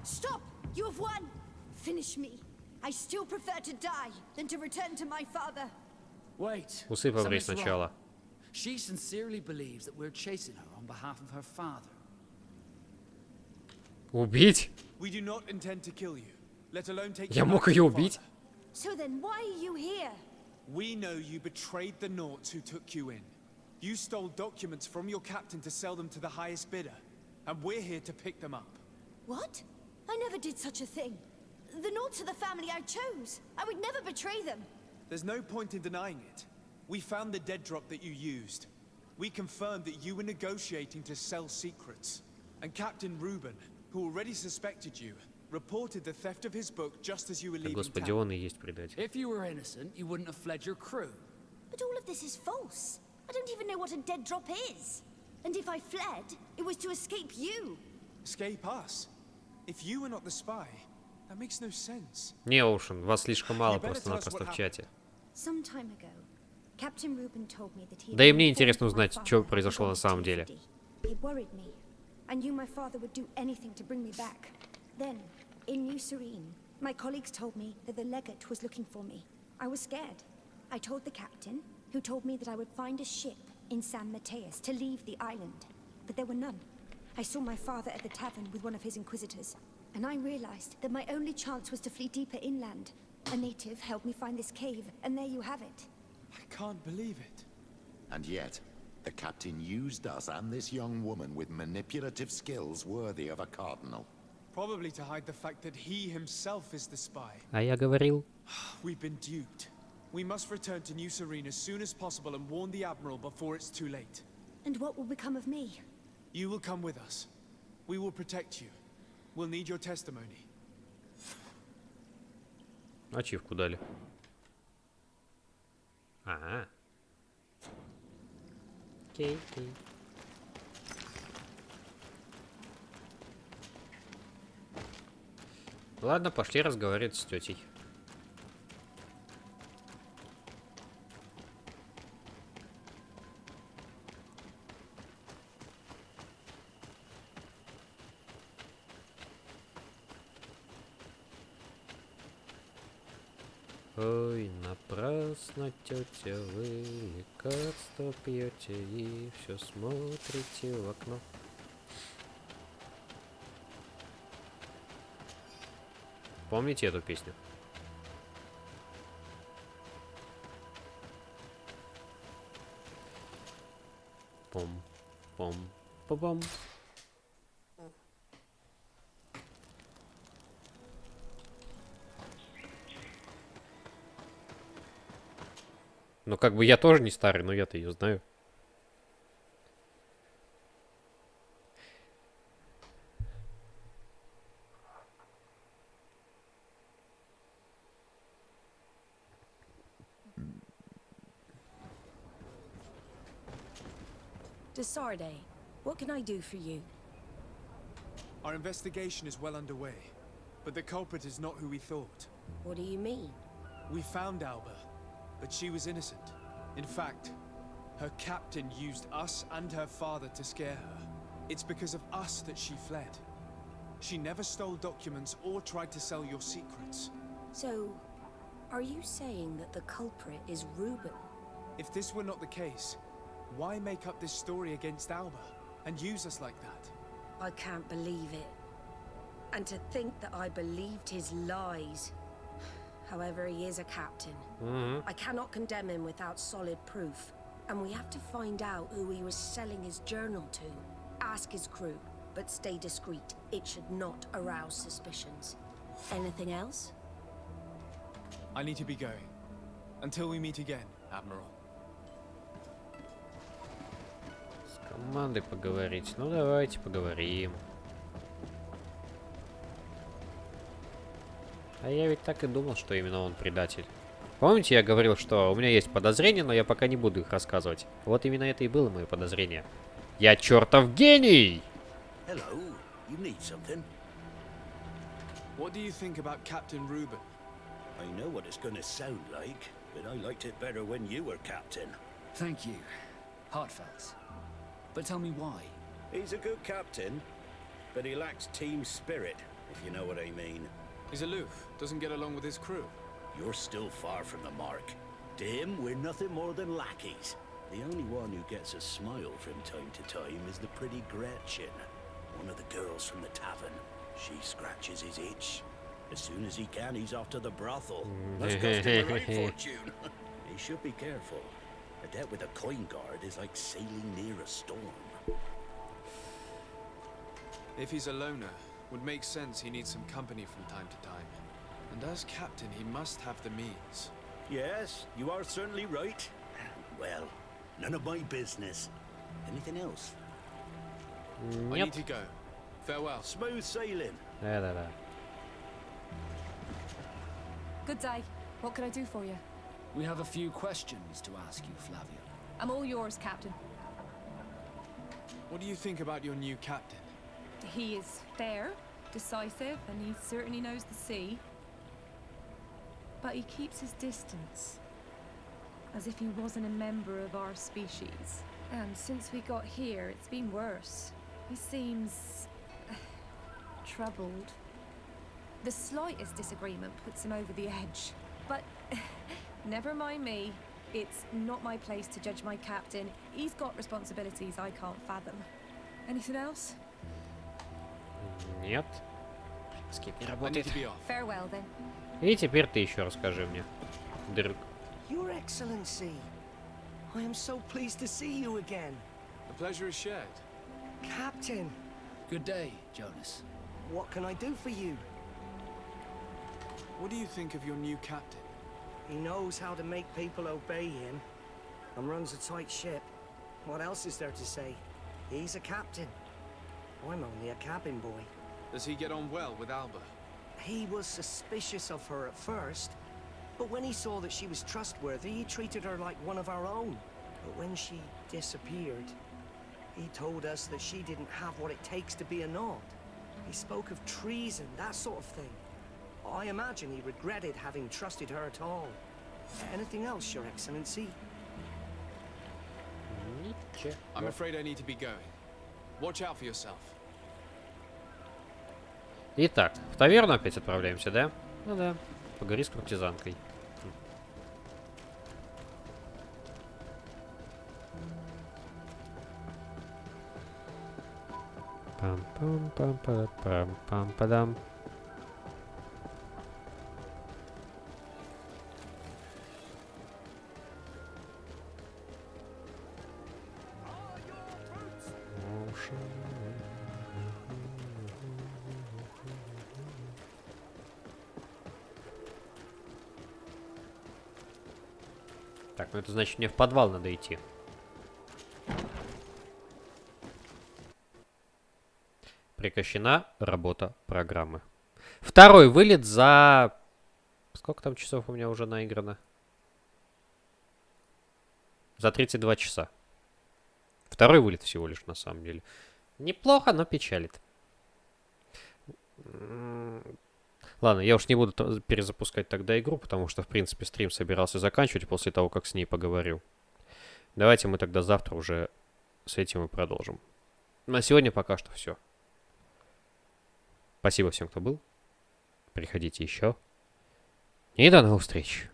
Speaker 9: Stop! You have won! Finish me. I still prefer to die than to return to my father.
Speaker 16: Wait.
Speaker 1: Усы побрей
Speaker 16: something's
Speaker 1: сначала.
Speaker 16: wrong. She sincerely believes that we're chasing her on behalf of her father.
Speaker 1: Убить?
Speaker 3: We do not intend to kill you, let alone take
Speaker 1: Я
Speaker 3: you
Speaker 1: мог
Speaker 3: back to
Speaker 1: ее
Speaker 3: your
Speaker 1: убить?
Speaker 3: father.
Speaker 9: So then why are you here?
Speaker 3: We know you betrayed the Naughts who took you in. You stole documents from your captain to sell them to the highest bidder, and we're here to pick them up.
Speaker 9: What? I never did such a thing. The Naughts are the family I chose. I would never betray them.
Speaker 3: There's no point in denying it. We found the dead drop that you used. We confirmed that you were negotiating to sell secrets. And Captain Reuben, who already suspected you, reported the theft of his book just as you were leaving
Speaker 1: Господи,
Speaker 3: town.
Speaker 1: он и есть предатель.
Speaker 16: If you were innocent, you wouldn't have fled your crew.
Speaker 9: But all of this is false. I don't even know what a dead drop is. And if I fled, it was to escape you.
Speaker 3: Escape us? If you were not the spy, that makes no sense.
Speaker 1: Не, Оушен, вас слишком мало просто-напросто в чате.
Speaker 9: Some time ago, Captain Reuben told me that he
Speaker 1: Да и мне интересно узнать, что произошло на самом деле.
Speaker 9: It worried me. I knew my father would do anything to bring me back. Then, in New Serene, my colleagues told me that the legate was looking for me. I was scared. I told the captain, who told me that I would find a ship in San Mateus to leave the island. But there were none. I saw my father at the tavern with one of his inquisitors, and I realized that my only chance was to flee deeper inland. A native helped me find this cave, and there you have it.
Speaker 3: I can't believe it.
Speaker 2: And yet, the captain used us and this young woman with manipulative skills worthy of a cardinal.
Speaker 3: Probably to hide the fact that he himself is the spy.
Speaker 1: А я говорил.
Speaker 3: We've been duped. We must return to New Serene as soon as possible and warn the Admiral before it's too late.
Speaker 9: And what will become of me?
Speaker 3: You will come with us. We will protect you. We'll need your testimony.
Speaker 1: Ачивку дали. Ага. Окей, окей. Ладно, пошли разговаривать с тетей. Ой, напрасно, тетя, вы лекарство пьете и все смотрите в окно. Помните эту песню? Пом-пом-па-пом. Ну, как бы я тоже не старый, но я-то ее знаю.
Speaker 20: Desarde, what can I do for you?
Speaker 3: Our investigation is well underway, but the culprit is not who we thought.
Speaker 20: What do you mean?
Speaker 3: We found Alba, but she was innocent. In fact, her captain used us and her father to scare her. It's because of us that she fled. She never stole documents or tried to sell your secrets.
Speaker 20: So, are you saying that the culprit is Reuben?
Speaker 3: If this were not the case, why make up this story against Alba and use us like that?
Speaker 20: I can't believe it. And to think that I believed his lies. However, he is a captain. I cannot condemn him without solid proof. And we have to find out who he was selling his journal to. Ask his crew, but stay discreet. It should not arouse suspicions. Anything else?
Speaker 3: I need to be going. Until we meet again, Admiral.
Speaker 1: С командой поговорить. Ну, давайте поговорим. А я ведь так и думал, что именно он предатель. Помните, я говорил, что у меня есть подозрения, но я пока не буду их рассказывать. Вот именно это и было мое подозрение. Я чертов гений!
Speaker 17: Hello, you need something?
Speaker 3: What do you think about Captain Reuben?
Speaker 17: I know what it's gonna sound like, but I liked it better when you were captain.
Speaker 16: Thank you. Heartfelt. But tell me why.
Speaker 17: He's a good captain, but he lacks team spirit, if you know what I mean.
Speaker 3: He's aloof, doesn't get along with his crew.
Speaker 17: You're still far from the mark. To him, we're nothing more than lackeys. The only one who gets a smile from time to time is the pretty Gretchen, one of the girls from the tavern. She scratches his itch. As soon as he can, he's off to the brothel. That's cost him a right fortune. He should be careful. A debt with a coin guard is like sailing near a storm.
Speaker 3: If he's a loner, would make sense he needs some company from time to time. And as captain, he must have the means.
Speaker 17: Yes, you are certainly right. Well, none of my business. Anything else?
Speaker 3: I need to go. Farewell.
Speaker 17: Smooth sailing.
Speaker 1: Да-да-да.
Speaker 7: Good day. What can I do for you?
Speaker 16: We have a few questions to ask you, Flavia.
Speaker 7: I'm all yours, Captain.
Speaker 3: What do you think about your new captain?
Speaker 7: He is fair, decisive, and he certainly knows the sea. But he keeps his distance, as if he wasn't a member of our species. And since we got here, it's been worse. He seems troubled. The slightest disagreement puts him over the edge. But never mind me. It's not my place to judge my captain. He's got responsibilities I can't fathom. Anything else?
Speaker 1: Нет. Скип не работает.
Speaker 7: Farewell, then.
Speaker 1: И теперь ты еще расскажи мне, Дрюк.
Speaker 18: Your Excellency, I am so pleased to see you again.
Speaker 3: The pleasure is shared.
Speaker 18: Captain.
Speaker 16: Good day, Jonas.
Speaker 18: What can I do for you?
Speaker 3: What do you think of your new captain?
Speaker 18: He knows how to make people obey him and runs a tight ship. What else is there to say? He's a captain. I'm only a cabin boy.
Speaker 3: Does he get on well with Alba?
Speaker 18: He was suspicious of her at first, but when he saw that she was trustworthy, he treated her like one of our own. But when she disappeared, he told us that she didn't have what it takes to be a Nod. He spoke of treason, that sort of thing. I imagine he regretted having trusted her at all. Anything else, Your Excellency?
Speaker 3: I'm afraid I need to be going. Watch out for yourself.
Speaker 1: Итак, в таверну опять отправляемся, да? Ну да. Поговори с куртизанкой. Пам-пам-пам-пам-пам-пам-падам. Так, ну это значит, мне в подвал надо идти. Прекращена работа программы. Второй вылет за... Сколько там часов у меня уже наиграно? За 32 часа. Второй вылет всего лишь, на самом деле. Неплохо, но печалит. Ладно, я уж не буду перезапускать тогда игру, потому что, в принципе, стрим собирался заканчивать после того, как с ней поговорил. Давайте мы тогда завтра уже с этим и продолжим. На сегодня пока что все. Спасибо всем, кто был. Приходите еще. И до новых встреч.